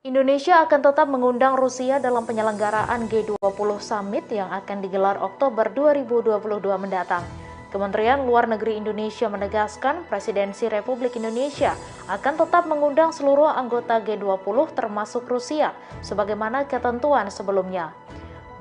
Indonesia akan tetap mengundang Rusia dalam penyelenggaraan G20 Summit yang akan digelar Oktober 2022 mendatang. Kementerian Luar Negeri Indonesia menegaskan Presidensi Republik Indonesia akan tetap mengundang seluruh anggota G20 termasuk Rusia, sebagaimana ketentuan sebelumnya.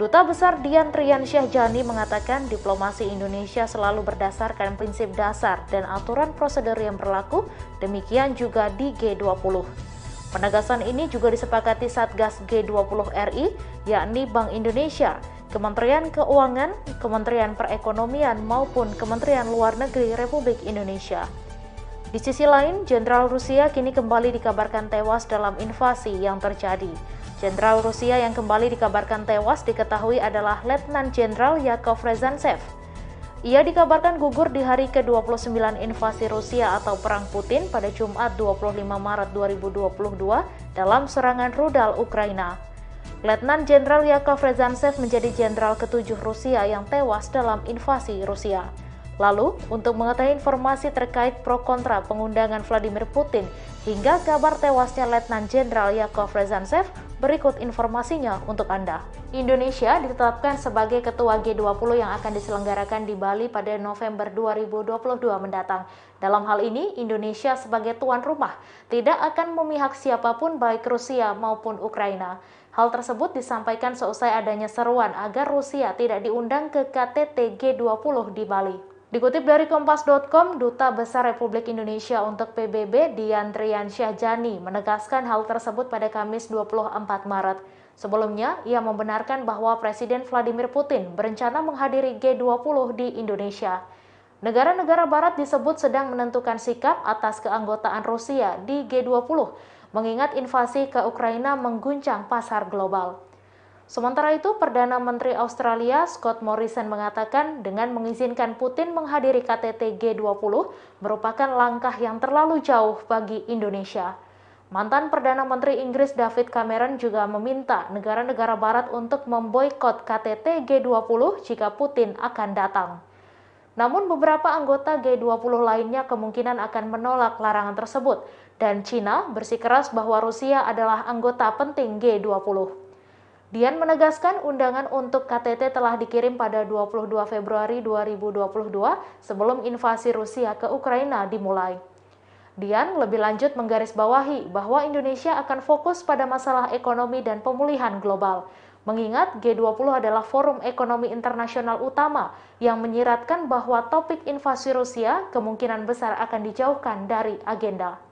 Duta Besar Dian Triansyah-Jani mengatakan diplomasi Indonesia selalu berdasarkan prinsip dasar dan aturan prosedur yang berlaku, demikian juga di G20. Penegasan ini juga disepakati Satgas G20 RI, yakni Bank Indonesia, Kementerian Keuangan, Kementerian Perekonomian maupun Kementerian Luar Negeri Republik Indonesia. Di sisi lain, Jenderal Rusia kini kembali dikabarkan tewas dalam invasi yang terjadi. Jenderal Rusia yang kembali dikabarkan tewas diketahui adalah Letnan Jenderal Yakov Rezantsev. Ia dikabarkan gugur di hari ke-29 invasi Rusia atau Perang Putin pada Jumat 25 Maret 2022 dalam serangan rudal Ukraina. Letnan Jenderal Yakov Rezantsev menjadi jenderal ke-7 Rusia yang tewas dalam invasi Rusia. Lalu, untuk mengetahui informasi terkait pro kontra pengundangan Vladimir Putin hingga kabar tewasnya Letnan Jenderal Yakov Rezantsev, berikut informasinya untuk Anda. Indonesia ditetapkan sebagai ketua G20 yang akan diselenggarakan di Bali pada November 2022 mendatang. Dalam hal ini, Indonesia sebagai tuan rumah tidak akan memihak siapapun baik Rusia maupun Ukraina. Hal tersebut disampaikan seusai adanya seruan agar Rusia tidak diundang ke KTT G20 di Bali. Dikutip dari Kompas.com, Duta Besar Republik Indonesia untuk PBB Dian Triansyah-Jani menegaskan hal tersebut pada Kamis 24 Maret. Sebelumnya, ia membenarkan bahwa Presiden Vladimir Putin berencana menghadiri G20 di Indonesia. Negara-negara Barat disebut sedang menentukan sikap atas keanggotaan Rusia di G20, mengingat invasi ke Ukraina mengguncang pasar global. Sementara itu, Perdana Menteri Australia Scott Morrison mengatakan dengan mengizinkan Putin menghadiri KTT G20 merupakan langkah yang terlalu jauh bagi Indonesia. Mantan Perdana Menteri Inggris David Cameron juga meminta negara-negara Barat untuk memboikot KTT G20 jika Putin akan datang. Namun beberapa anggota G20 lainnya kemungkinan akan menolak larangan tersebut, dan China bersikeras bahwa Rusia adalah anggota penting G20. Dian menegaskan undangan untuk KTT telah dikirim pada 22 Februari 2022 sebelum invasi Rusia ke Ukraina dimulai. Dian lebih lanjut menggarisbawahi bahwa Indonesia akan fokus pada masalah ekonomi dan pemulihan global, mengingat G20 adalah forum ekonomi internasional utama yang menyiratkan bahwa topik invasi Rusia kemungkinan besar akan dijauhkan dari agenda.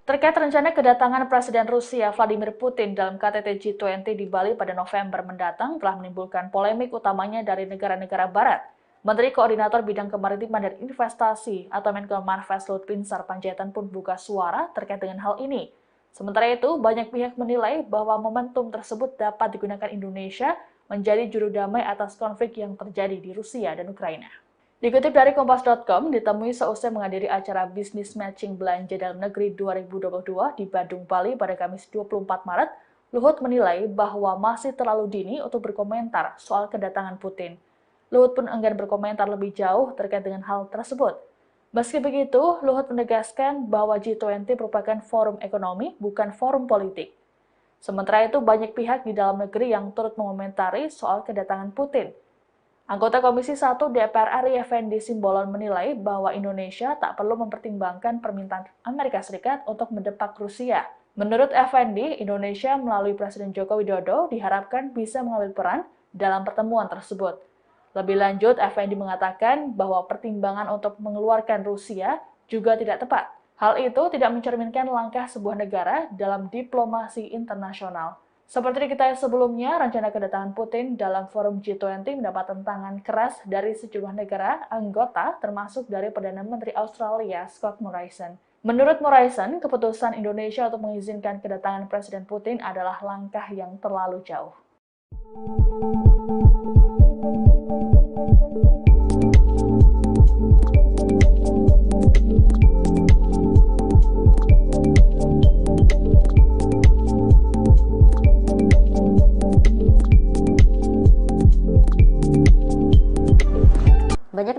Terkait rencana kedatangan Presiden Rusia Vladimir Putin dalam KTT G20 di Bali pada November mendatang telah menimbulkan polemik utamanya dari negara-negara Barat. Menteri Koordinator Bidang Kemaritiman dan Investasi atau Menko Marves Luhut Binsar Panjaitan pun buka suara terkait dengan hal ini. Sementara itu, banyak pihak menilai bahwa momentum tersebut dapat digunakan Indonesia menjadi juru damai atas konflik yang terjadi di Rusia dan Ukraina. Dikutip dari Kompas.com, ditemui seusai menghadiri acara Business Matching Belanja Dalam Negeri 2022 di Bandung, Bali pada Kamis 24 Maret, Luhut menilai bahwa masih terlalu dini untuk berkomentar soal kedatangan Putin. Luhut pun enggan berkomentar lebih jauh terkait dengan hal tersebut. Meski begitu, Luhut menegaskan bahwa G20 merupakan forum ekonomi, bukan forum politik. Sementara itu, banyak pihak di dalam negeri yang turut mengomentari soal kedatangan Putin. Anggota Komisi 1 DPR RI Effendi Simbolon menilai bahwa Indonesia tak perlu mempertimbangkan permintaan Amerika Serikat untuk mendepak Rusia. Menurut Effendi, Indonesia melalui Presiden Joko Widodo diharapkan bisa mengambil peran dalam pertemuan tersebut. Lebih lanjut, Effendi mengatakan bahwa pertimbangan untuk mengeluarkan Rusia juga tidak tepat. Hal itu tidak mencerminkan langkah sebuah negara dalam diplomasi internasional. Seperti diketahui sebelumnya, rencana kedatangan Putin dalam forum G20 mendapat tentangan keras dari sejumlah negara anggota, termasuk dari Perdana Menteri Australia Scott Morrison. Menurut Morrison, keputusan Indonesia untuk mengizinkan kedatangan Presiden Putin adalah langkah yang terlalu jauh.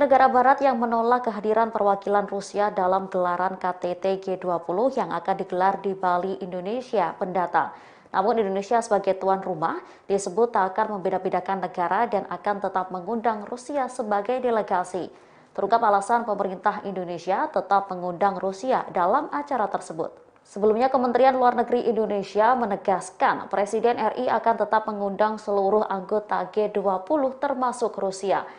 negara barat yang menolak kehadiran perwakilan Rusia dalam gelaran KTT G20 yang akan digelar di Bali, Indonesia mendatang. Namun Indonesia sebagai tuan rumah disebut tak akan membeda-bedakan negara dan akan tetap mengundang Rusia sebagai delegasi. Terungkap alasan pemerintah Indonesia tetap mengundang Rusia dalam acara tersebut. Sebelumnya, Kementerian Luar Negeri Indonesia menegaskan Presiden RI akan tetap mengundang seluruh anggota G20 termasuk Rusia.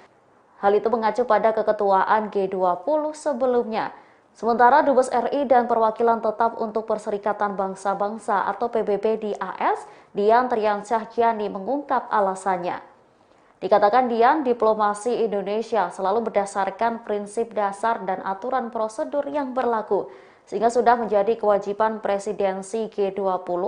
Hal itu mengacu pada keketuaan G20 sebelumnya. Sementara Dubes RI dan perwakilan tetap untuk Perserikatan Bangsa-Bangsa atau PBB di AS, Dian Triansyah-Giani mengungkap alasannya. Dikatakan Dian, diplomasi Indonesia selalu berdasarkan prinsip dasar dan aturan prosedur yang berlaku, sehingga sudah menjadi kewajiban presidensi G20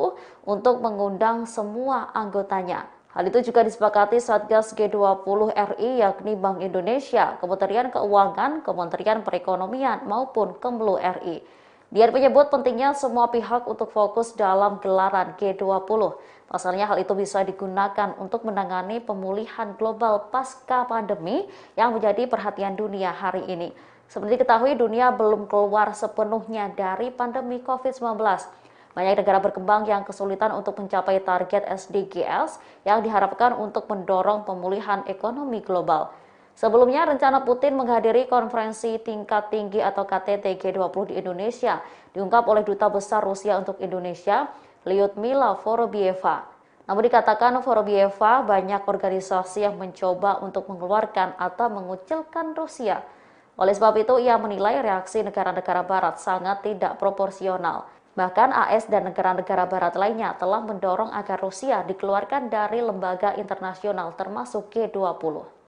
untuk mengundang semua anggotanya. Hal itu juga disepakati Satgas G20 RI yakni Bank Indonesia, Kementerian Keuangan, Kementerian Perekonomian maupun Kemlu RI. Dian menyebut pentingnya semua pihak untuk fokus dalam gelaran G20. Pasalnya hal itu bisa digunakan untuk menangani pemulihan global pasca pandemi yang menjadi perhatian dunia hari ini. Seperti diketahui, dunia belum keluar sepenuhnya dari pandemi COVID-19. Banyak negara berkembang yang kesulitan untuk mencapai target SDGs yang diharapkan untuk mendorong pemulihan ekonomi global. Sebelumnya, rencana Putin menghadiri konferensi tingkat tinggi atau KTT G20 di Indonesia diungkap oleh Duta Besar Rusia untuk Indonesia, Lyudmila Vorobyeva. Namun dikatakan Vorobyeva banyak organisasi yang mencoba untuk mengeluarkan atau mengucilkan Rusia. Oleh sebab itu, ia menilai reaksi negara-negara barat sangat tidak proporsional. Bahkan AS dan negara-negara barat lainnya telah mendorong agar Rusia dikeluarkan dari lembaga internasional termasuk G20.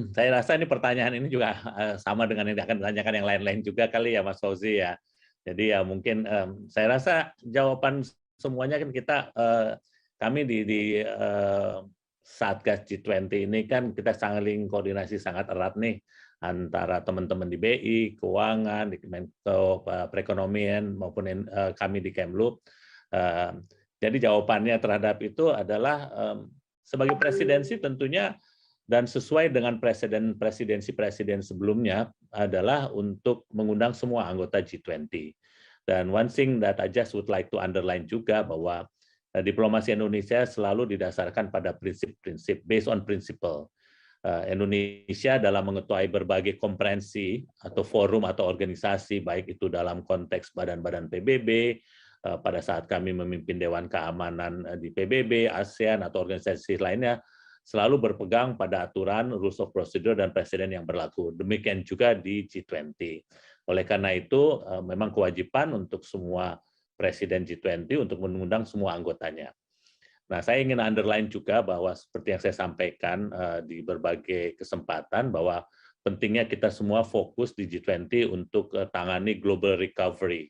Saya rasa ini pertanyaan ini juga sama dengan yang akan ditanyakan yang lain-lain juga kali ya Mas Fauzi ya. Jadi ya mungkin saya rasa jawaban semuanya kan kami di Satgas G20 ini kan kita saling koordinasi sangat erat nih antara teman-teman di BI, Keuangan, di Kemenko Perekonomian maupun kami di Kemlu. Jadi jawabannya terhadap itu adalah sebagai presidensi tentunya dan sesuai dengan presidensi sebelumnya adalah untuk mengundang semua anggota G20. Dan one thing that I just would like to underline juga bahwa diplomasi Indonesia selalu didasarkan pada prinsip-prinsip, based on principle. Indonesia dalam mengetuai berbagai konferensi atau forum atau organisasi, baik itu dalam konteks badan-badan PBB, pada saat kami memimpin Dewan Keamanan di PBB, ASEAN, atau organisasi lainnya, selalu berpegang pada aturan, rules of procedure, dan presiden yang berlaku. Demikian juga di G20. Oleh karena itu, memang kewajiban untuk semua presiden G20 untuk mengundang semua anggotanya. Nah, saya ingin underline juga bahwa seperti yang saya sampaikan di berbagai kesempatan, bahwa pentingnya kita semua fokus di G20 untuk tangani global recovery,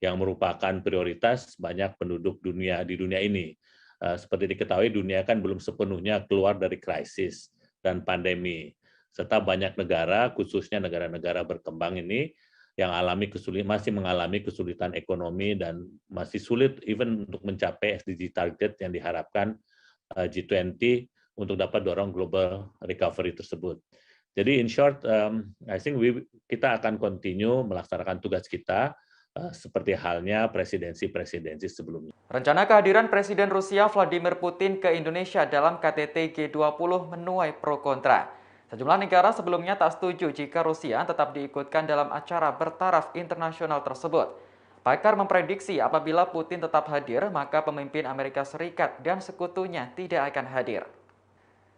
yang merupakan prioritas banyak penduduk dunia di dunia ini. Seperti diketahui, dunia kan belum sepenuhnya keluar dari krisis dan pandemi. Serta banyak negara, khususnya negara-negara berkembang ini, yang masih mengalami kesulitan ekonomi dan masih sulit even untuk mencapai SDG target yang diharapkan G20 untuk dapat dorong global recovery tersebut. Jadi in short, I think kita akan continue melaksanakan tugas kita seperti halnya presidensi sebelumnya. Rencana kehadiran Presiden Rusia Vladimir Putin ke Indonesia dalam KTT G20 menuai pro kontra. Sejumlah negara sebelumnya tak setuju jika Rusia tetap diikutkan dalam acara bertaraf internasional tersebut. Pakar memprediksi apabila Putin tetap hadir, maka pemimpin Amerika Serikat dan sekutunya tidak akan hadir.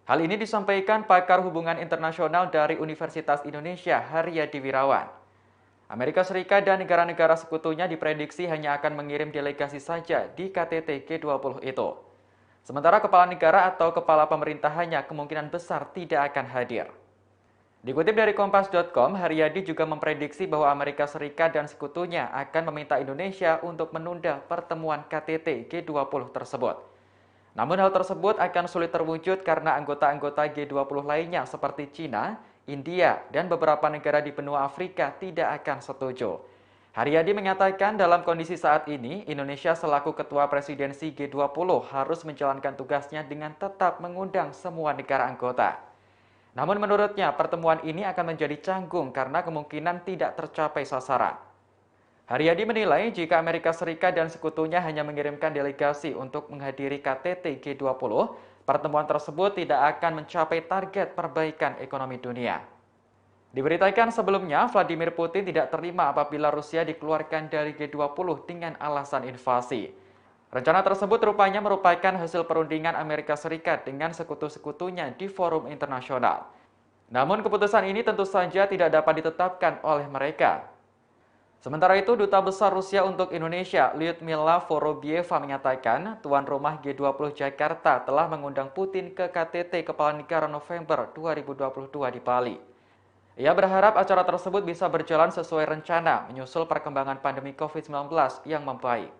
Hal ini disampaikan pakar hubungan internasional dari Universitas Indonesia, Haryadi Wirawan. Amerika Serikat dan negara-negara sekutunya diprediksi hanya akan mengirim delegasi saja di KTT G20 itu. Sementara kepala negara atau kepala pemerintahannya kemungkinan besar tidak akan hadir. Dikutip dari Kompas.com, Haryadi juga memprediksi bahwa Amerika Serikat dan sekutunya akan meminta Indonesia untuk menunda pertemuan KTT G20 tersebut. Namun hal tersebut akan sulit terwujud karena anggota-anggota G20 lainnya seperti Cina, India, dan beberapa negara di benua Afrika tidak akan setuju. Haryadi mengatakan dalam kondisi saat ini, Indonesia selaku ketua presidensi G20 harus menjalankan tugasnya dengan tetap mengundang semua negara anggota. Namun menurutnya pertemuan ini akan menjadi canggung karena kemungkinan tidak tercapai sasaran. Haryadi menilai jika Amerika Serikat dan sekutunya hanya mengirimkan delegasi untuk menghadiri KTT G20, pertemuan tersebut tidak akan mencapai target perbaikan ekonomi dunia. Diberitakan sebelumnya, Vladimir Putin tidak terima apabila Rusia dikeluarkan dari G20 dengan alasan invasi. Rencana tersebut rupanya merupakan hasil perundingan Amerika Serikat dengan sekutu-sekutunya di forum internasional. Namun keputusan ini tentu saja tidak dapat ditetapkan oleh mereka. Sementara itu, Duta Besar Rusia untuk Indonesia, Lyudmila Vorobieva menyatakan tuan rumah G20 Jakarta telah mengundang Putin ke KTT Kepala Negara November 2022 di Bali. Ia berharap acara tersebut bisa berjalan sesuai rencana menyusul perkembangan pandemi COVID-19 yang membaik.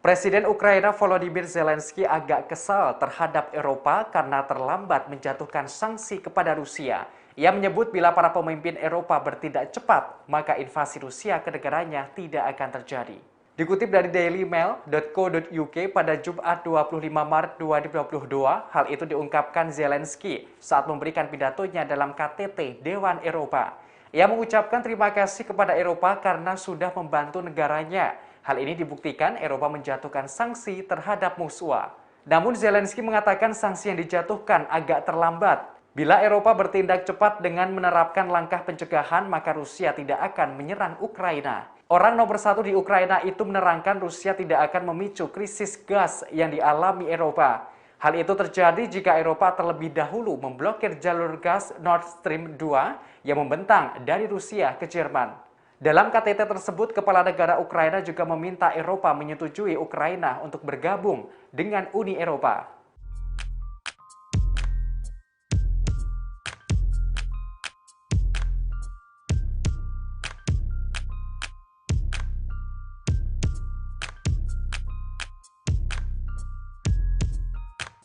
Presiden Ukraina Volodymyr Zelensky agak kesal terhadap Eropa karena terlambat menjatuhkan sanksi kepada Rusia. Ia menyebut bila para pemimpin Eropa bertindak cepat, maka invasi Rusia ke negaranya tidak akan terjadi. Dikutip dari dailymail.co.uk pada Jumat 25 Maret 2022, hal itu diungkapkan Zelensky saat memberikan pidatonya dalam KTT Dewan Eropa. Ia mengucapkan terima kasih kepada Eropa karena sudah membantu negaranya. Hal ini dibuktikan Eropa menjatuhkan sanksi terhadap Moskwa. Namun Zelensky mengatakan sanksi yang dijatuhkan agak terlambat. Bila Eropa bertindak cepat dengan menerapkan langkah pencegahan, maka Rusia tidak akan menyerang Ukraina. Orang nomor satu di Ukraina itu menerangkan Rusia tidak akan memicu krisis gas yang dialami Eropa. Hal itu terjadi jika Eropa terlebih dahulu memblokir jalur gas Nord Stream 2 yang membentang dari Rusia ke Jerman. Dalam KTT tersebut, kepala negara Ukraina juga meminta Eropa menyetujui Ukraina untuk bergabung dengan Uni Eropa.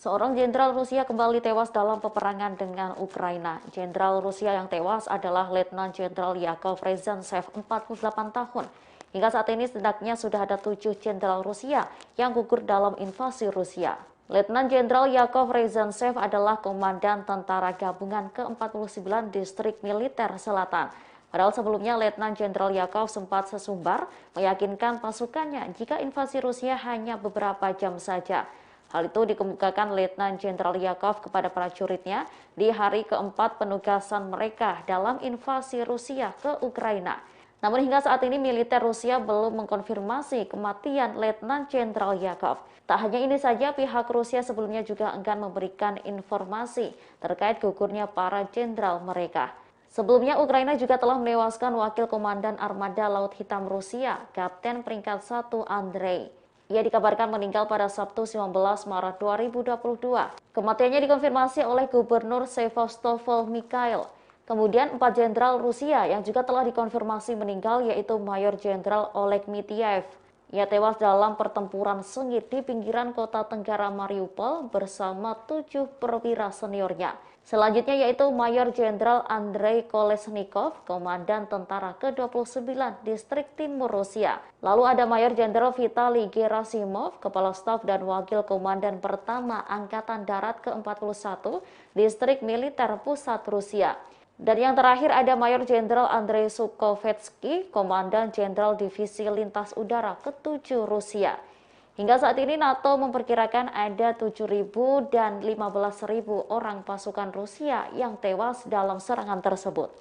Seorang jenderal Rusia kembali tewas dalam peperangan dengan Ukraina. Jenderal Rusia yang tewas adalah Letnan Jenderal Yakov Rezantsev, 48 tahun. Hingga saat ini setidaknya sudah ada 7 jenderal Rusia yang gugur dalam invasi Rusia. Letnan Jenderal Yakov Rezantsev adalah komandan tentara gabungan ke-49 Distrik Militer Selatan. Padahal sebelumnya Letnan Jenderal Yakov sempat sesumbar meyakinkan pasukannya jika invasi Rusia hanya beberapa jam saja. Hal itu dikemukakan Letnan Jenderal Yakov kepada prajuritnya di hari keempat penugasan mereka dalam invasi Rusia ke Ukraina. Namun hingga saat ini militer Rusia belum mengkonfirmasi kematian Letnan Jenderal Yakov. Tak hanya ini saja, pihak Rusia sebelumnya juga enggan memberikan informasi terkait gugurnya para jenderal mereka. Sebelumnya, Ukraina juga telah menewaskan Wakil Komandan Armada Laut Hitam Rusia, Kapten peringkat 1 Andrei. Ia dikabarkan meninggal pada Sabtu 19 Maret 2022. Kematiannya dikonfirmasi oleh Gubernur Sevastopol Mikhail. Kemudian 4 jenderal Rusia yang juga telah dikonfirmasi meninggal yaitu Mayor Jenderal Oleg Mityaev. Ia tewas dalam pertempuran sengit di pinggiran kota Tenggara Mariupol bersama 7 perwira seniornya. Selanjutnya yaitu Mayor Jenderal Andrei Kolesnikov, Komandan Tentara ke-29 Distrik Timur Rusia. Lalu ada Mayor Jenderal Vitali Gerasimov, Kepala Staf dan Wakil Komandan Pertama Angkatan Darat ke-41 Distrik Militer Pusat Rusia. Dan yang terakhir ada Mayor Jenderal Andrei Sukhovetsky, Komandan Jenderal Divisi Lintas Udara ke-7 Rusia. Hingga saat ini NATO memperkirakan ada 7.000 dan 15.000 orang pasukan Rusia yang tewas dalam serangan tersebut.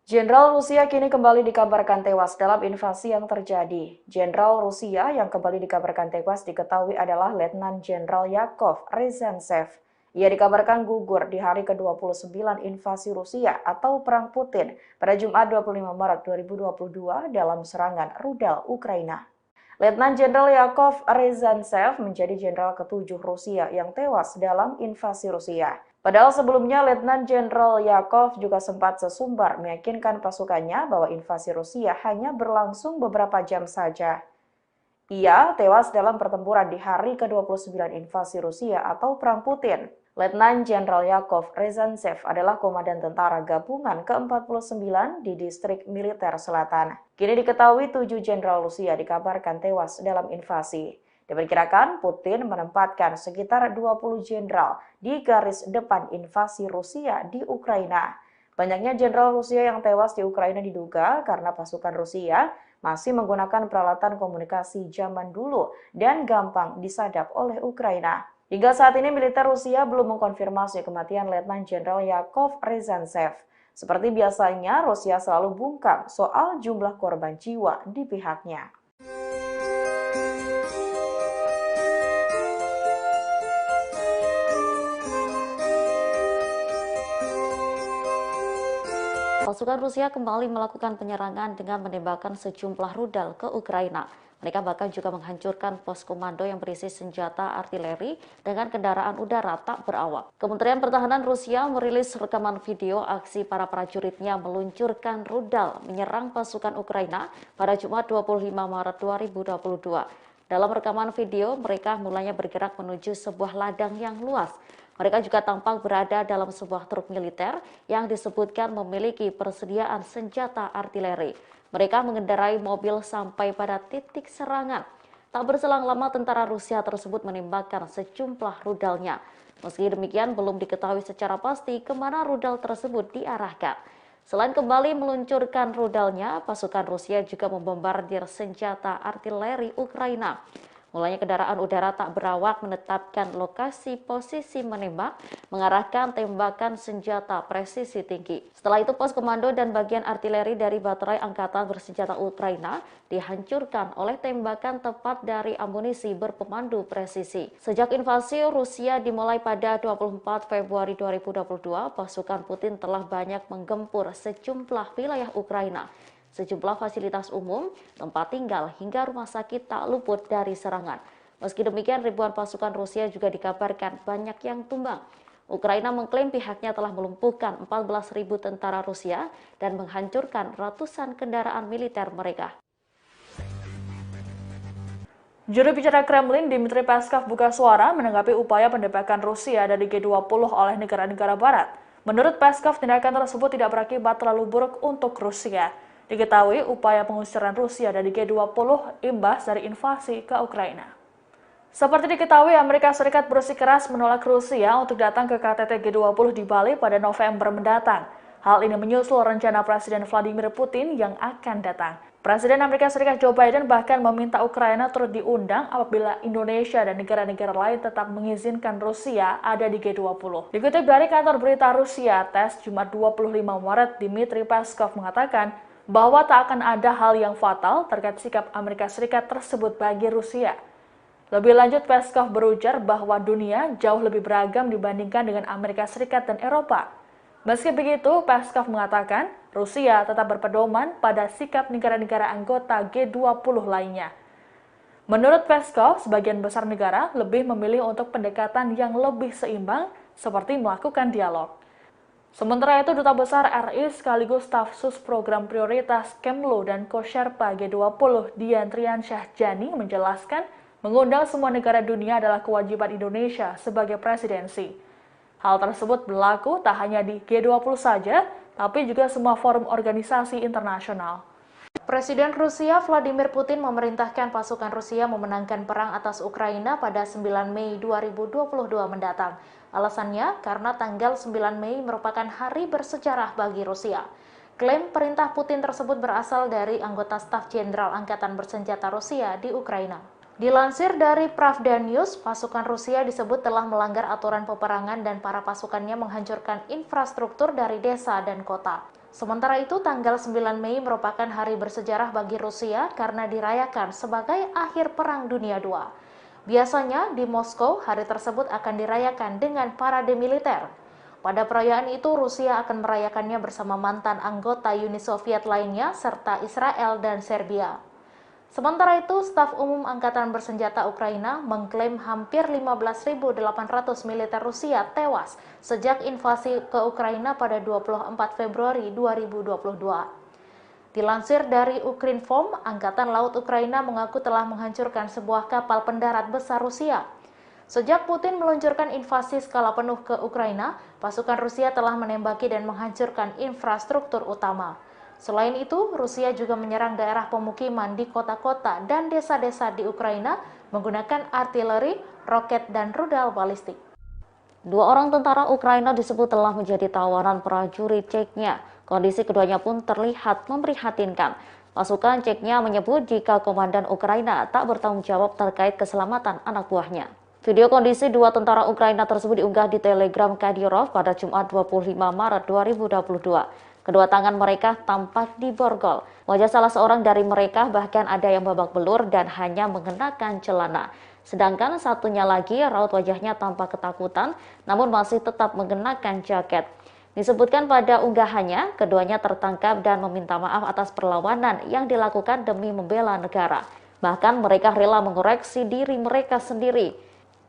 Jenderal Rusia kini kembali dikabarkan tewas dalam invasi yang terjadi. Jenderal Rusia yang kembali dikabarkan tewas diketahui adalah Letnan Jenderal Yakov Rezantsev. Ia dikabarkan gugur di hari ke-29 invasi Rusia atau Perang Putin pada Jumat 25 Maret 2022 dalam serangan rudal Ukraina. Letnan Jenderal Yakov Rezantsev menjadi jenderal ke-7 Rusia yang tewas dalam invasi Rusia. Padahal sebelumnya Letnan Jenderal Yakov juga sempat sesumbar meyakinkan pasukannya bahwa invasi Rusia hanya berlangsung beberapa jam saja. Ia tewas dalam pertempuran di hari ke-29 invasi Rusia atau Perang Putin. Letnan Jenderal Yakov Rezantsev adalah komandan tentara gabungan ke-49 di distrik militer selatan. Kini diketahui 7 jenderal Rusia dikabarkan tewas dalam invasi. Diperkirakan Putin menempatkan sekitar 20 jenderal di garis depan invasi Rusia di Ukraina. Banyaknya jenderal Rusia yang tewas di Ukraina diduga karena pasukan Rusia masih menggunakan peralatan komunikasi zaman dulu dan gampang disadap oleh Ukraina. Hingga saat ini militer Rusia belum mengkonfirmasi kematian Letnan Jenderal Yakov Rezantsev. Seperti biasanya, Rusia selalu bungkam soal jumlah korban jiwa di pihaknya. Pasukan Rusia kembali melakukan penyerangan dengan menembakkan sejumlah rudal ke Ukraina. Mereka bahkan juga menghancurkan pos komando yang berisi senjata artileri dengan kendaraan udara tak berawak. Kementerian Pertahanan Rusia merilis rekaman video aksi para prajuritnya meluncurkan rudal menyerang pasukan Ukraina pada Jumat 25 Maret 2022. Dalam rekaman video, mereka mulanya bergerak menuju sebuah ladang yang luas. Mereka juga tampak berada dalam sebuah truk militer yang disebutkan memiliki persediaan senjata artileri. Mereka mengendarai mobil sampai pada titik serangan. Tak berselang lama tentara Rusia tersebut menembakkan sejumlah rudalnya. Meski demikian belum diketahui secara pasti kemana rudal tersebut diarahkan. Selain kembali meluncurkan rudalnya, pasukan Rusia juga membombardir senjata artileri Ukraina. Mulanya kendaraan udara tak berawak menetapkan lokasi posisi menembak, mengarahkan tembakan senjata presisi tinggi. Setelah itu pos komando dan bagian artileri dari baterai angkatan bersenjata Ukraina dihancurkan oleh tembakan tepat dari amunisi berpemandu presisi. Sejak invasi Rusia dimulai pada 24 Februari 2022, pasukan Putin telah banyak menggempur sejumlah wilayah Ukraina. Sejumlah fasilitas umum, tempat tinggal, hingga rumah sakit tak luput dari serangan. Meski demikian, ribuan pasukan Rusia juga dikabarkan banyak yang tumbang. Ukraina mengklaim pihaknya telah melumpuhkan 14.000 tentara Rusia dan menghancurkan ratusan kendaraan militer mereka. Juru bicara Kremlin, Dmitry Peskov buka suara menanggapi upaya pendebakan Rusia dari G20 oleh negara-negara Barat. Menurut Peskov, tindakan tersebut tidak berakibat terlalu buruk untuk Rusia. Diketahui upaya pengusiran Rusia dari G20 imbas dari invasi ke Ukraina. Seperti diketahui, Amerika Serikat bersikeras menolak Rusia untuk datang ke KTT G20 di Bali pada November mendatang. Hal ini menyusul rencana Presiden Vladimir Putin yang akan datang. Presiden Amerika Serikat Joe Biden bahkan meminta Ukraina turut diundang apabila Indonesia dan negara-negara lain tetap mengizinkan Rusia ada di G20. Dikutip dari kantor berita Rusia TASS Jumat 25 Maret, Dmitry Peskov mengatakan bahwa tak akan ada hal yang fatal terkait sikap Amerika Serikat tersebut bagi Rusia. Lebih lanjut, Peskov berujar bahwa dunia jauh lebih beragam dibandingkan dengan Amerika Serikat dan Eropa. Meski begitu, Peskov mengatakan Rusia tetap berpedoman pada sikap negara-negara anggota G20 lainnya. Menurut Peskov, sebagian besar negara lebih memilih untuk pendekatan yang lebih seimbang seperti melakukan dialog. Sementara itu, Duta Besar RI sekaligus staf sus program prioritas Kemlu dan Co-Sherpa G20 Dian Triansyah Jani menjelaskan mengundang semua negara dunia adalah kewajiban Indonesia sebagai presidensi. Hal tersebut berlaku tak hanya di G20 saja, tapi juga semua forum organisasi internasional. Presiden Rusia Vladimir Putin memerintahkan pasukan Rusia memenangkan perang atas Ukraina pada 9 Mei 2022 mendatang. Alasannya karena tanggal 9 Mei merupakan hari bersejarah bagi Rusia. Klaim perintah Putin tersebut berasal dari anggota staf jenderal angkatan bersenjata Rusia di Ukraina. Dilansir dari Pravda News, pasukan Rusia disebut telah melanggar aturan peperangan dan para pasukannya menghancurkan infrastruktur dari desa dan kota. Sementara itu, tanggal 9 Mei merupakan hari bersejarah bagi Rusia karena dirayakan sebagai akhir Perang Dunia II. Biasanya di Moskow, hari tersebut akan dirayakan dengan parade militer. Pada perayaan itu, Rusia akan merayakannya bersama mantan anggota Uni Soviet lainnya, serta Israel dan Serbia. Sementara itu, staf umum Angkatan Bersenjata Ukraina mengklaim hampir 15.800 militer Rusia tewas sejak invasi ke Ukraina pada 24 Februari 2022. Dilansir dari Ukrinform, Angkatan Laut Ukraina mengaku telah menghancurkan sebuah kapal pendarat besar Rusia. Sejak Putin meluncurkan invasi skala penuh ke Ukraina, pasukan Rusia telah menembaki dan menghancurkan infrastruktur utama. Selain itu, Rusia juga menyerang daerah pemukiman di kota-kota dan desa-desa di Ukraina menggunakan artileri, roket, dan rudal balistik. 2 orang tentara Ukraina disebut telah menjadi tawanan prajurit Ceknya. Kondisi keduanya pun terlihat memprihatinkan. Pasukan Ceknya menyebut jika komandan Ukraina tak bertanggung jawab terkait keselamatan anak buahnya. Video kondisi 2 tentara Ukraina tersebut diunggah di Telegram Kadyrov pada Jumat 25 Maret 2022. Kedua tangan mereka tampak diborgol. Wajah salah seorang dari mereka bahkan ada yang babak belur dan hanya mengenakan celana. Sedangkan satunya lagi raut wajahnya tampak ketakutan namun masih tetap mengenakan jaket. Disebutkan pada unggahannya, keduanya tertangkap dan meminta maaf atas perlawanan yang dilakukan demi membela negara. Bahkan mereka rela mengoreksi diri mereka sendiri.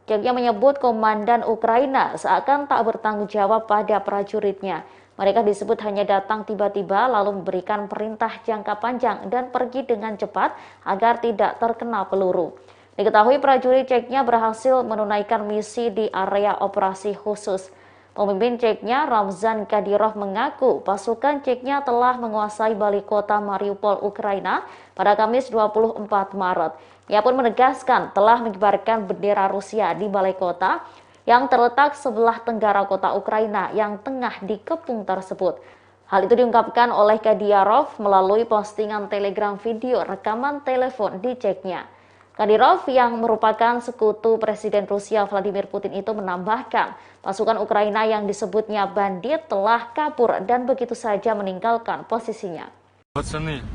Ceknya menyebut komandan Ukraina seakan tak bertanggung jawab pada prajuritnya. Mereka disebut hanya datang tiba-tiba lalu memberikan perintah jangka panjang dan pergi dengan cepat agar tidak terkena peluru. Diketahui prajurit Ceknya berhasil menunaikan misi di area operasi khusus. Pemimpin Ceknya, Ramzan Kadyrov, mengaku pasukan Ceknya telah menguasai balik kota Mariupol, Ukraina pada Kamis 24 Maret. Ia pun menegaskan telah mengibarkan bendera Rusia di balai kota yang terletak sebelah tenggara kota Ukraina yang tengah dikepung tersebut. Hal itu diungkapkan oleh Kadyrov melalui postingan Telegram video rekaman telepon di Ceknya. Kadyrov yang merupakan sekutu Presiden Rusia Vladimir Putin itu menambahkan pasukan Ukraina yang disebutnya bandit telah kabur dan begitu saja meninggalkan posisinya. Пацаны,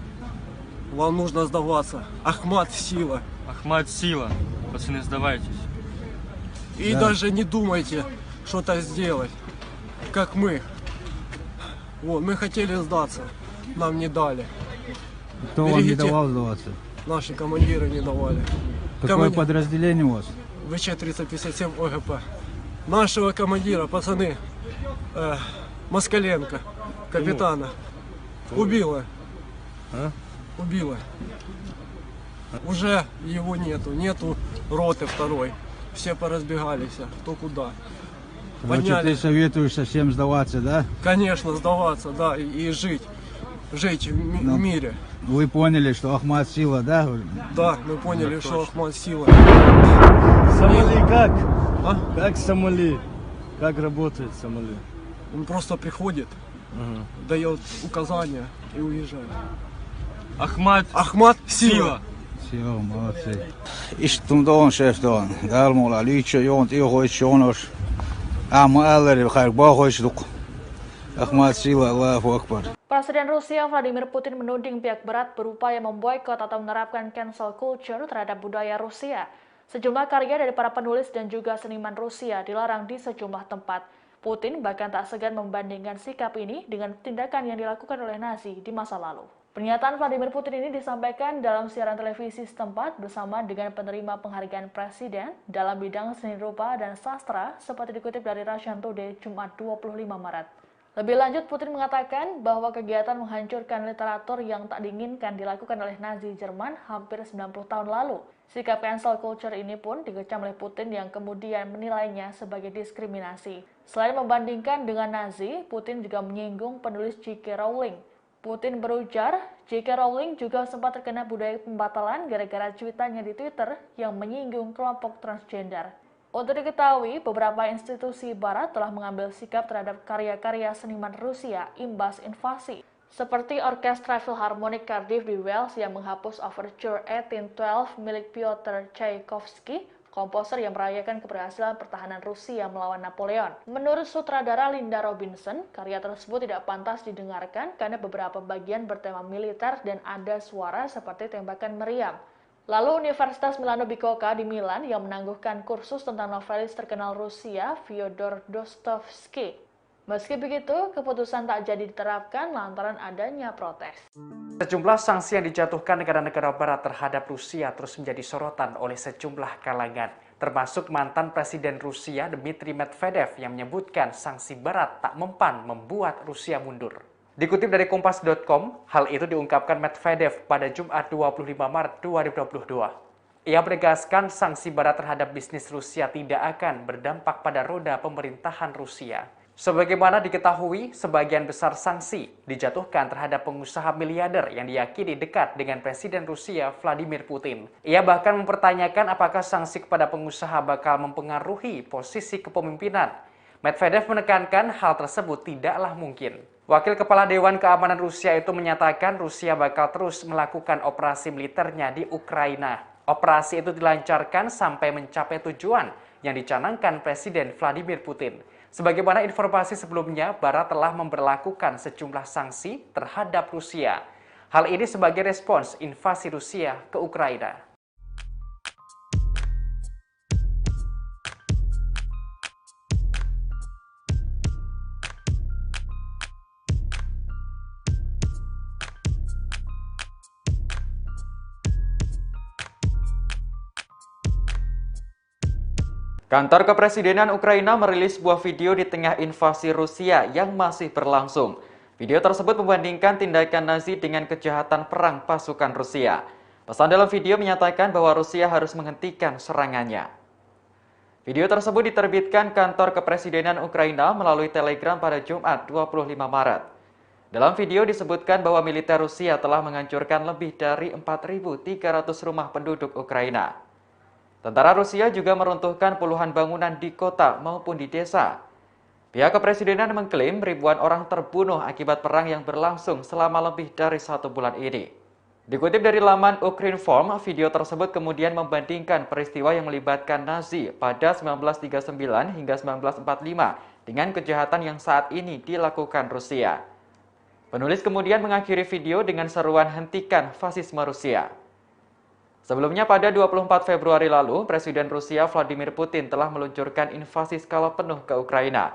Вам нужно сдаваться. Ахмат сила. Ахмат сила. Пацаны, сдавайтесь. И даже не думайте что-то сделать, как мы. Вот, мы хотели сдаться, нам не дали. Кто вам не Берегите. давал сдаваться? Наши командиры не давали. Какое подразделение у вас? ВЧ-357 ОГП. Нашего командира, пацаны, Москаленко, капитана, убила. Убила. Уже его нету роты второй. Все поразбегались, кто куда. Короче, ты советуешь совсем сдаваться, да? Конечно, сдаваться, да, и жить в мире. Вы поняли, что Ахмат сила, да? Да, мы поняли, что Ахмат сила. Сомали как? А? Как Сомали? Как работает Сомали? Он просто приходит, дает указания и уезжает. Ахмат Ахмат сила. Все, молодцы. Istuntoon шефтон, дармола личо йонт иохойчонош. Ама аллери хайр бахойчлук. Ахмат сила, Allahu Akbar. Presiden Rusia Vladimir Putin menuding pihak berat berupaya memboikot atau menerapkan cancel culture terhadap budaya Rusia. Sejumlah karya dari para penulis dan juga seniman Rusia dilarang di sejumlah tempat. Putin bahkan tak segan membandingkan sikap ini dengan tindakan yang dilakukan oleh Nazi di masa lalu. Pernyataan Vladimir Putin ini disampaikan dalam siaran televisi setempat bersama dengan penerima penghargaan presiden dalam bidang seni rupa dan sastra seperti dikutip dari Russian Today Jumat 25 Maret. Lebih lanjut, Putin mengatakan bahwa kegiatan menghancurkan literatur yang tak diinginkan dilakukan oleh Nazi Jerman hampir 90 tahun lalu. Sikap cancel culture ini pun dikecam oleh Putin yang kemudian menilainya sebagai diskriminasi. Selain membandingkan dengan Nazi, Putin juga menyinggung penulis J.K. Rowling. Putin berujar, J.K. Rowling juga sempat terkena budaya pembatalan gara-gara cuitannya di Twitter yang menyinggung kelompok transgender. Untuk diketahui, beberapa institusi barat telah mengambil sikap terhadap karya-karya seniman Rusia imbas invasi, seperti Orkestra Philharmonic Cardiff di Wales yang menghapus Overture 1812 milik Pyotr Tchaikovsky, komposer yang merayakan keberhasilan pertahanan Rusia melawan Napoleon. Menurut sutradara Linda Robinson, karya tersebut tidak pantas didengarkan karena beberapa bagian bertema militer dan ada suara seperti tembakan meriam. Lalu Universitas Milano Bicocca di Milan yang menangguhkan kursus tentang novelis terkenal Rusia, Fyodor Dostoevsky. Meski begitu, keputusan tak jadi diterapkan lantaran adanya protes. Sejumlah sanksi yang dijatuhkan negara-negara barat terhadap Rusia terus menjadi sorotan oleh sejumlah kalangan, termasuk mantan Presiden Rusia Dmitry Medvedev yang menyebutkan sanksi barat tak mempan membuat Rusia mundur. Dikutip dari Kompas.com, hal itu diungkapkan Medvedev pada Jumat 25 Maret 2022. Ia menegaskan sanksi barat terhadap bisnis Rusia tidak akan berdampak pada roda pemerintahan Rusia. Sebagaimana diketahui, sebagian besar sanksi dijatuhkan terhadap pengusaha miliarder yang diyakini dekat dengan Presiden Rusia Vladimir Putin. Ia bahkan mempertanyakan apakah sanksi kepada pengusaha bakal mempengaruhi posisi kepemimpinan. Medvedev menekankan hal tersebut tidaklah mungkin. Wakil Kepala Dewan Keamanan Rusia itu menyatakan Rusia bakal terus melakukan operasi militernya di Ukraina. Operasi itu dilancarkan sampai mencapai tujuan yang dicanangkan Presiden Vladimir Putin. Sebagaimana informasi sebelumnya, Barat telah memberlakukan sejumlah sanksi terhadap Rusia. Hal ini sebagai respons invasi Rusia ke Ukraina. Kantor Kepresidenan Ukraina merilis sebuah video di tengah invasi Rusia yang masih berlangsung. Video tersebut membandingkan tindakan Nazi dengan kejahatan perang pasukan Rusia. Pesan dalam video menyatakan bahwa Rusia harus menghentikan serangannya. Video tersebut diterbitkan Kantor Kepresidenan Ukraina melalui Telegram pada Jumat 25 Maret. Dalam video disebutkan bahwa militer Rusia telah menghancurkan lebih dari 4.300 rumah penduduk Ukraina. Tentara Rusia juga meruntuhkan puluhan bangunan di kota maupun di desa. Pihak kepresidenan mengklaim ribuan orang terbunuh akibat perang yang berlangsung selama lebih dari 1 bulan ini. Dikutip dari laman Ukrinform, video tersebut kemudian membandingkan peristiwa yang melibatkan Nazi pada 1939 hingga 1945 dengan kejahatan yang saat ini dilakukan Rusia. Penulis kemudian mengakhiri video dengan seruan hentikan fasisme Rusia. Sebelumnya pada 24 Februari lalu, Presiden Rusia Vladimir Putin telah meluncurkan invasi skala penuh ke Ukraina.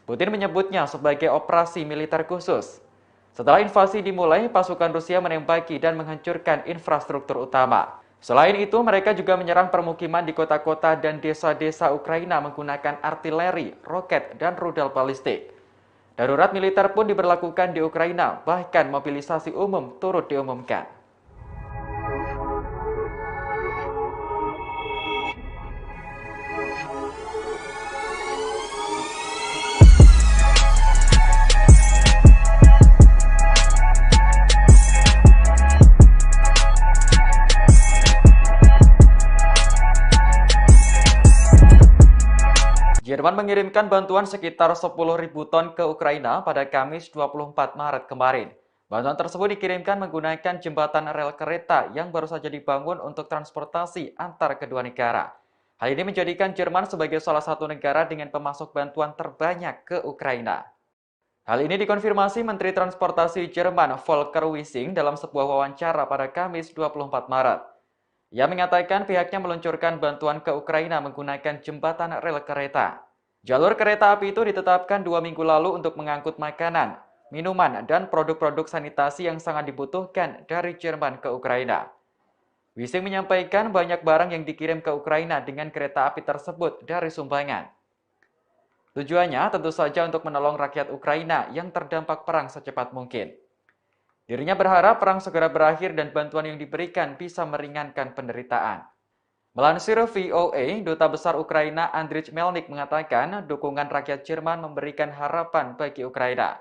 Putin menyebutnya sebagai operasi militer khusus. Setelah invasi dimulai, pasukan Rusia menembaki dan menghancurkan infrastruktur utama. Selain itu, mereka juga menyerang permukiman di kota-kota dan desa-desa Ukraina menggunakan artileri, roket, dan rudal balistik. Darurat militer pun diberlakukan di Ukraina, bahkan mobilisasi umum turut diumumkan. Jerman mengirimkan bantuan sekitar 10.000 ton ke Ukraina pada Kamis 24 Maret kemarin. Bantuan tersebut dikirimkan menggunakan jembatan rel kereta yang baru saja dibangun untuk transportasi antar kedua negara. Hal ini menjadikan Jerman sebagai salah satu negara dengan pemasok bantuan terbanyak ke Ukraina. Hal ini dikonfirmasi Menteri Transportasi Jerman Volker Wissing dalam sebuah wawancara pada Kamis 24 Maret. Ia mengatakan pihaknya meluncurkan bantuan ke Ukraina menggunakan jembatan rel kereta. Jalur kereta api itu ditetapkan 2 minggu lalu untuk mengangkut makanan, minuman, dan produk-produk sanitasi yang sangat dibutuhkan dari Jerman ke Ukraina. Wissing menyampaikan banyak barang yang dikirim ke Ukraina dengan kereta api tersebut dari sumbangan. Tujuannya tentu saja untuk menolong rakyat Ukraina yang terdampak perang secepat mungkin. Dirinya berharap perang segera berakhir dan bantuan yang diberikan bisa meringankan penderitaan. Melansir VOA, Duta Besar Ukraina Andriy Melnik mengatakan dukungan rakyat Jerman memberikan harapan bagi Ukraina.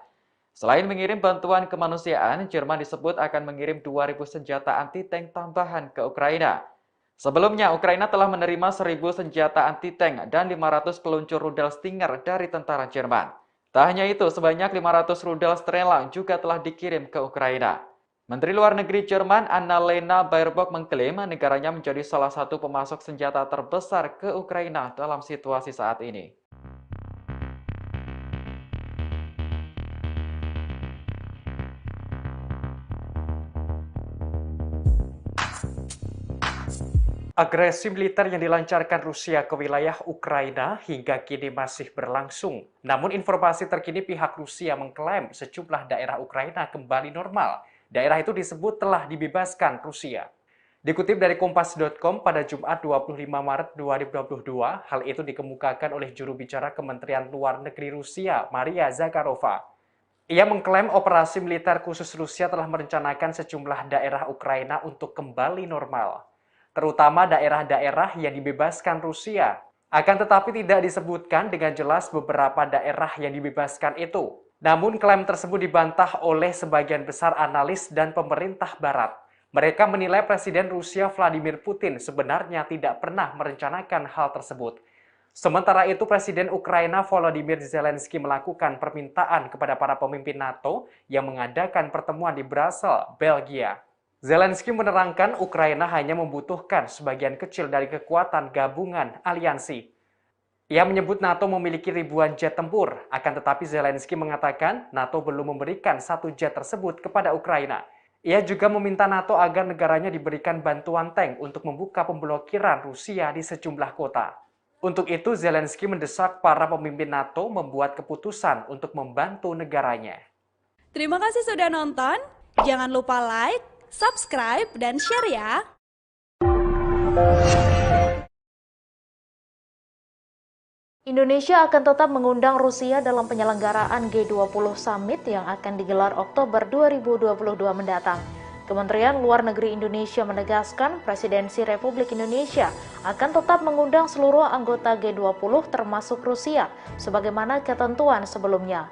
Selain mengirim bantuan kemanusiaan, Jerman disebut akan mengirim 2.000 senjata anti-tank tambahan ke Ukraina. Sebelumnya, Ukraina telah menerima 1.000 senjata anti-tank dan 500 peluncur rudal Stinger dari tentara Jerman. Tak hanya itu, sebanyak 500 rudal Strela juga telah dikirim ke Ukraina. Menteri Luar Negeri Jerman Annalena Baerbock mengklaim negaranya menjadi salah satu pemasok senjata terbesar ke Ukraina dalam situasi saat ini. Agresi militer yang dilancarkan Rusia ke wilayah Ukraina hingga kini masih berlangsung. Namun informasi terkini pihak Rusia mengklaim sejumlah daerah Ukraina kembali normal. Daerah itu disebut telah dibebaskan Rusia. Dikutip dari Kompas.com pada Jumat 25 Maret 2022, hal itu dikemukakan oleh juru bicara Kementerian Luar Negeri Rusia, Maria Zakharova. Ia mengklaim operasi militer khusus Rusia telah merencanakan sejumlah daerah Ukraina untuk kembali normal, terutama daerah-daerah yang dibebaskan Rusia. Akan tetapi tidak disebutkan dengan jelas beberapa daerah yang dibebaskan itu. Namun klaim tersebut dibantah oleh sebagian besar analis dan pemerintah Barat. Mereka menilai Presiden Rusia Vladimir Putin sebenarnya tidak pernah merencanakan hal tersebut. Sementara itu, Presiden Ukraina Volodymyr Zelensky melakukan permintaan kepada para pemimpin NATO yang mengadakan pertemuan di Brussels, Belgia. Zelensky menerangkan Ukraina hanya membutuhkan sebagian kecil dari kekuatan gabungan aliansi. Ia menyebut NATO memiliki ribuan jet tempur, akan tetapi Zelensky mengatakan NATO belum memberikan satu jet tersebut kepada Ukraina. Ia juga meminta NATO agar negaranya diberikan bantuan tank untuk membuka pemblokiran Rusia di sejumlah kota. Untuk itu, Zelensky mendesak para pemimpin NATO membuat keputusan untuk membantu negaranya. Terima kasih sudah nonton. Jangan lupa like, subscribe, dan share ya! Indonesia akan tetap mengundang Rusia dalam penyelenggaraan G20 Summit yang akan digelar Oktober 2022 mendatang. Kementerian Luar Negeri Indonesia menegaskan Presidensi Republik Indonesia akan tetap mengundang seluruh anggota G20 termasuk Rusia, sebagaimana ketentuan sebelumnya.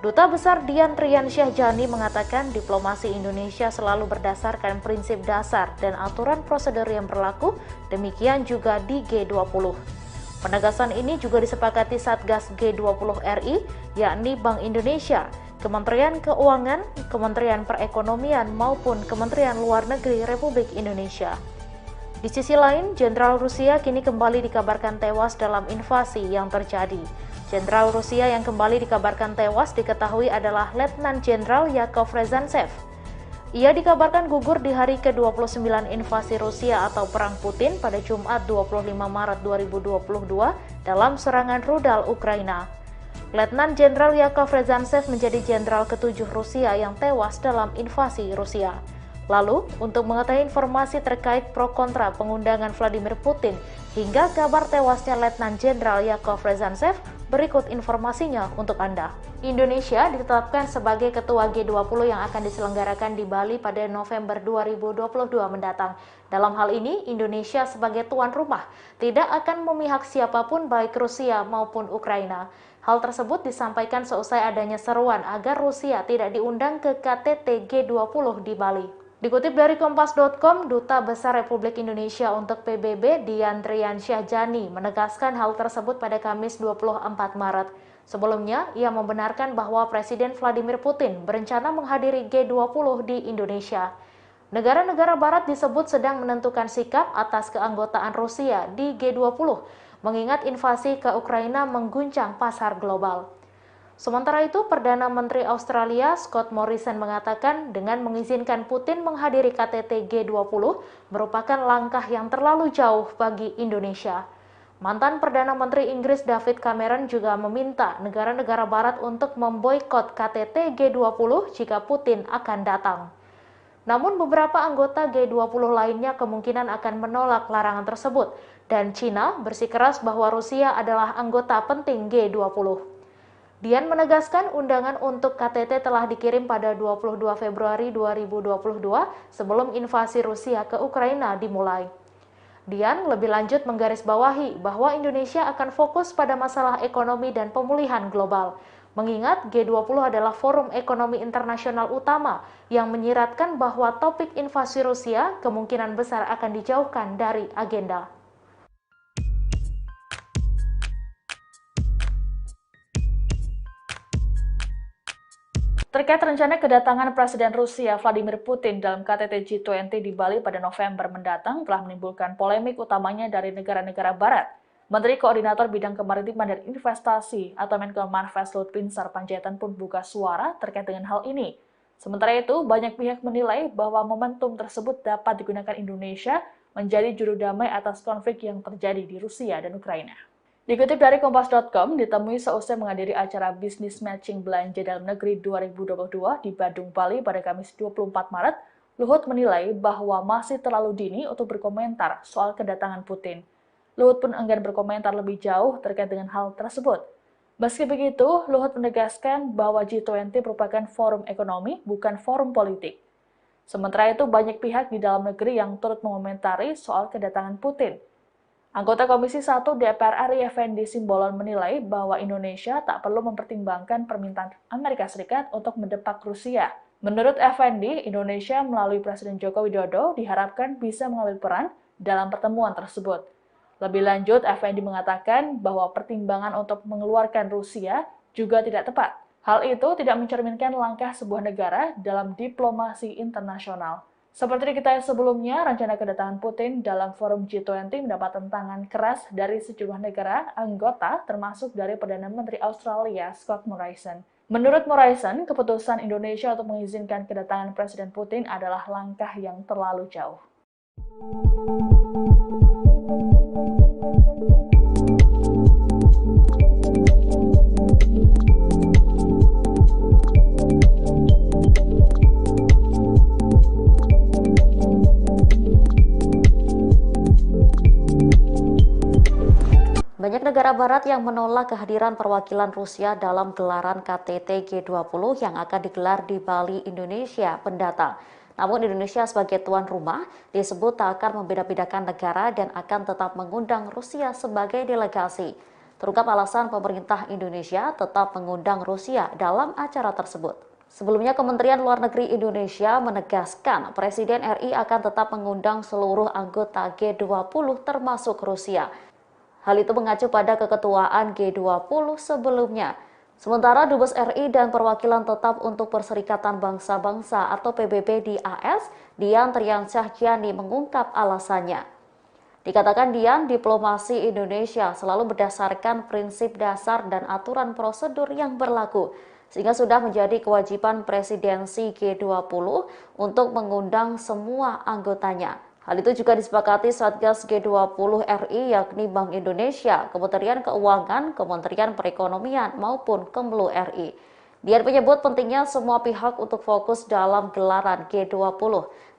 Duta Besar Dian Triansyah Jani mengatakan diplomasi Indonesia selalu berdasarkan prinsip dasar dan aturan prosedur yang berlaku, demikian juga di G20. Penegasan ini juga disepakati Satgas G20 RI, yakni Bank Indonesia, Kementerian Keuangan, Kementerian Perekonomian maupun Kementerian Luar Negeri Republik Indonesia. Di sisi lain, Jenderal Rusia kini kembali dikabarkan tewas dalam invasi yang terjadi. Jenderal Rusia yang kembali dikabarkan tewas diketahui adalah Letnan Jenderal Yakov Rezantsev. Ia dikabarkan gugur di hari ke-29 invasi Rusia atau Perang Putin pada Jumat 25 Maret 2022 dalam serangan rudal Ukraina. Letnan Jenderal Yakov Rezantsev menjadi jenderal ke-7 Rusia yang tewas dalam invasi Rusia. Lalu, untuk mengetahui informasi terkait pro kontra pengundangan Vladimir Putin hingga kabar tewasnya Letnan Jenderal Yakov Rezantsev, berikut informasinya untuk Anda. Indonesia ditetapkan sebagai ketua G20 yang akan diselenggarakan di Bali pada November 2022 mendatang. Dalam hal ini, Indonesia sebagai tuan rumah tidak akan memihak siapapun baik Rusia maupun Ukraina. Hal tersebut disampaikan seusai adanya seruan agar Rusia tidak diundang ke KTT G20 di Bali. Dikutip dari Kompas.com, Duta Besar Republik Indonesia untuk PBB Dian Triansyah Jani menegaskan hal tersebut pada Kamis 24 Maret. Sebelumnya, ia membenarkan bahwa Presiden Vladimir Putin berencana menghadiri G20 di Indonesia. Negara-negara Barat disebut sedang menentukan sikap atas keanggotaan Rusia di G20, mengingat invasi ke Ukraina mengguncang pasar global. Sementara itu, Perdana Menteri Australia Scott Morrison mengatakan dengan mengizinkan Putin menghadiri KTT G20 merupakan langkah yang terlalu jauh bagi Indonesia. Mantan Perdana Menteri Inggris David Cameron juga meminta negara-negara Barat untuk memboikot KTT G20 jika Putin akan datang. Namun beberapa anggota G20 lainnya kemungkinan akan menolak larangan tersebut, dan China bersikeras bahwa Rusia adalah anggota penting G20. Dian menegaskan undangan untuk KTT telah dikirim pada 22 Februari 2022 sebelum invasi Rusia ke Ukraina dimulai. Dian lebih lanjut menggarisbawahi bahwa Indonesia akan fokus pada masalah ekonomi dan pemulihan global, mengingat G20 adalah forum ekonomi internasional utama yang menyiratkan bahwa topik invasi Rusia kemungkinan besar akan dijauhkan dari agenda. Terkait rencana kedatangan Presiden Rusia Vladimir Putin dalam KTT G20 di Bali pada November mendatang telah menimbulkan polemik utamanya dari negara-negara Barat. Menteri Koordinator Bidang Kemaritiman dan Investasi atau Menko Marves Luhut Binsar Panjaitan pun buka suara terkait dengan hal ini. Sementara itu, banyak pihak menilai bahwa momentum tersebut dapat digunakan Indonesia menjadi juru damai atas konflik yang terjadi di Rusia dan Ukraina. Dikutip dari Kompas.com, ditemui seusai menghadiri acara Business Matching Belanja Dalam Negeri 2022 di Badung, Bali pada Kamis 24 Maret, Luhut menilai bahwa masih terlalu dini untuk berkomentar soal kedatangan Putin. Luhut pun enggan berkomentar lebih jauh terkait dengan hal tersebut. Meski begitu, Luhut menegaskan bahwa G20 merupakan forum ekonomi, bukan forum politik. Sementara itu, banyak pihak di dalam negeri yang turut mengomentari soal kedatangan Putin. Anggota Komisi 1 DPR RI Effendi Simbolon menilai bahwa Indonesia tak perlu mempertimbangkan permintaan Amerika Serikat untuk mendepak Rusia. Menurut Effendi, Indonesia melalui Presiden Joko Widodo diharapkan bisa mengambil peran dalam pertemuan tersebut. Lebih lanjut, Effendi mengatakan bahwa pertimbangan untuk mengeluarkan Rusia juga tidak tepat. Hal itu tidak mencerminkan langkah sebuah negara dalam diplomasi internasional. Seperti diketahui sebelumnya, rencana kedatangan Putin dalam forum G20 mendapat tentangan keras dari sejumlah negara anggota, termasuk dari Perdana Menteri Australia, Scott Morrison. Menurut Morrison, keputusan Indonesia untuk mengizinkan kedatangan Presiden Putin adalah langkah yang terlalu jauh. Banyak negara barat yang menolak kehadiran perwakilan Rusia dalam gelaran KTT G20 yang akan digelar di Bali, Indonesia mendatang. Namun Indonesia sebagai tuan rumah disebut tak akan membeda-bedakan negara dan akan tetap mengundang Rusia sebagai delegasi. Terungkap alasan pemerintah Indonesia tetap mengundang Rusia dalam acara tersebut. Sebelumnya, Kementerian Luar Negeri Indonesia menegaskan Presiden RI akan tetap mengundang seluruh anggota G20 termasuk Rusia. Hal itu mengacu pada keketuaan G20 sebelumnya. Sementara Dubes RI dan perwakilan tetap untuk Perserikatan Bangsa-Bangsa atau PBB di AS, Dian Triansyah-Giani mengungkap alasannya. Dikatakan Dian, diplomasi Indonesia selalu berdasarkan prinsip dasar dan aturan prosedur yang berlaku, sehingga sudah menjadi kewajiban presidensi G20 untuk mengundang semua anggotanya. Hal itu juga disepakati Satgas G20 RI yakni Bank Indonesia, Kementerian Keuangan, Kementerian Perekonomian maupun Kemlu RI. Dian menyebut pentingnya semua pihak untuk fokus dalam gelaran G20.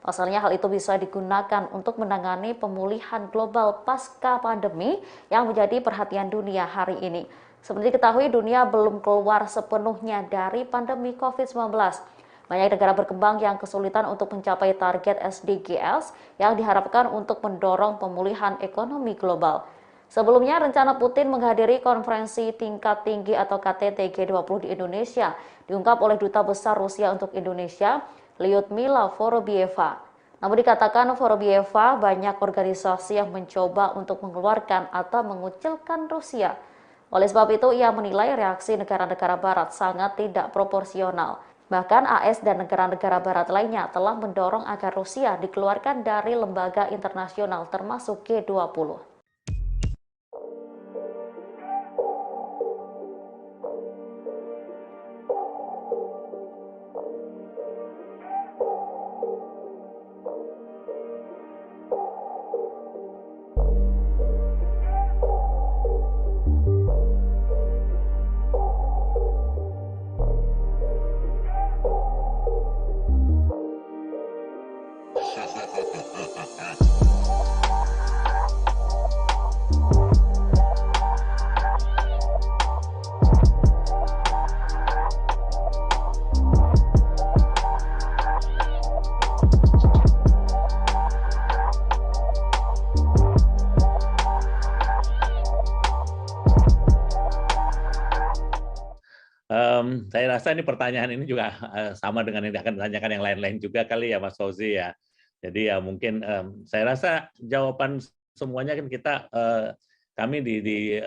Pasalnya hal itu bisa digunakan untuk menangani pemulihan global pasca pandemi yang menjadi perhatian dunia hari ini. Seperti diketahui, dunia belum keluar sepenuhnya dari pandemi COVID-19. Banyak negara berkembang yang kesulitan untuk mencapai target SDGs yang diharapkan untuk mendorong pemulihan ekonomi global. Sebelumnya, rencana Putin menghadiri konferensi tingkat tinggi atau KTT G20 di Indonesia diungkap oleh Duta Besar Rusia untuk Indonesia, Lyudmila Vorobyeva. Namun dikatakan Vorobyeva banyak organisasi yang mencoba untuk mengeluarkan atau mengucilkan Rusia. Oleh sebab itu, ia menilai reaksi negara-negara Barat sangat tidak proporsional. Bahkan AS dan negara-negara Barat lainnya telah mendorong agar Rusia dikeluarkan dari lembaga internasional termasuk G20. Saya rasa ini pertanyaan ini juga sama dengan yang akan ditanyakan yang lain-lain juga kali ya Mas Fauzi ya. Jadi ya mungkin saya rasa jawaban semuanya kan kami di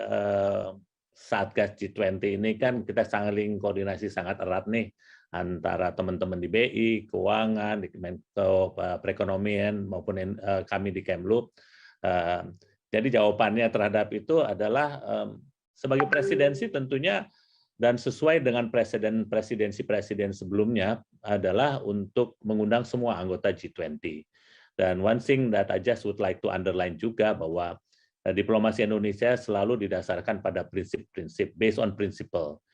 Satgas G20 ini kan kita saling koordinasi sangat erat nih antara teman-teman di BI, keuangan, di Kemenko Perekonomian maupun kami di Kemlu. Jadi jawabannya terhadap itu adalah sebagai presidensi tentunya dan sesuai dengan presidensi sebelumnya adalah untuk mengundang semua anggota G20. Dan one thing that I just would like to underline juga bahwa diplomasi Indonesia selalu didasarkan pada prinsip-prinsip, based on principle.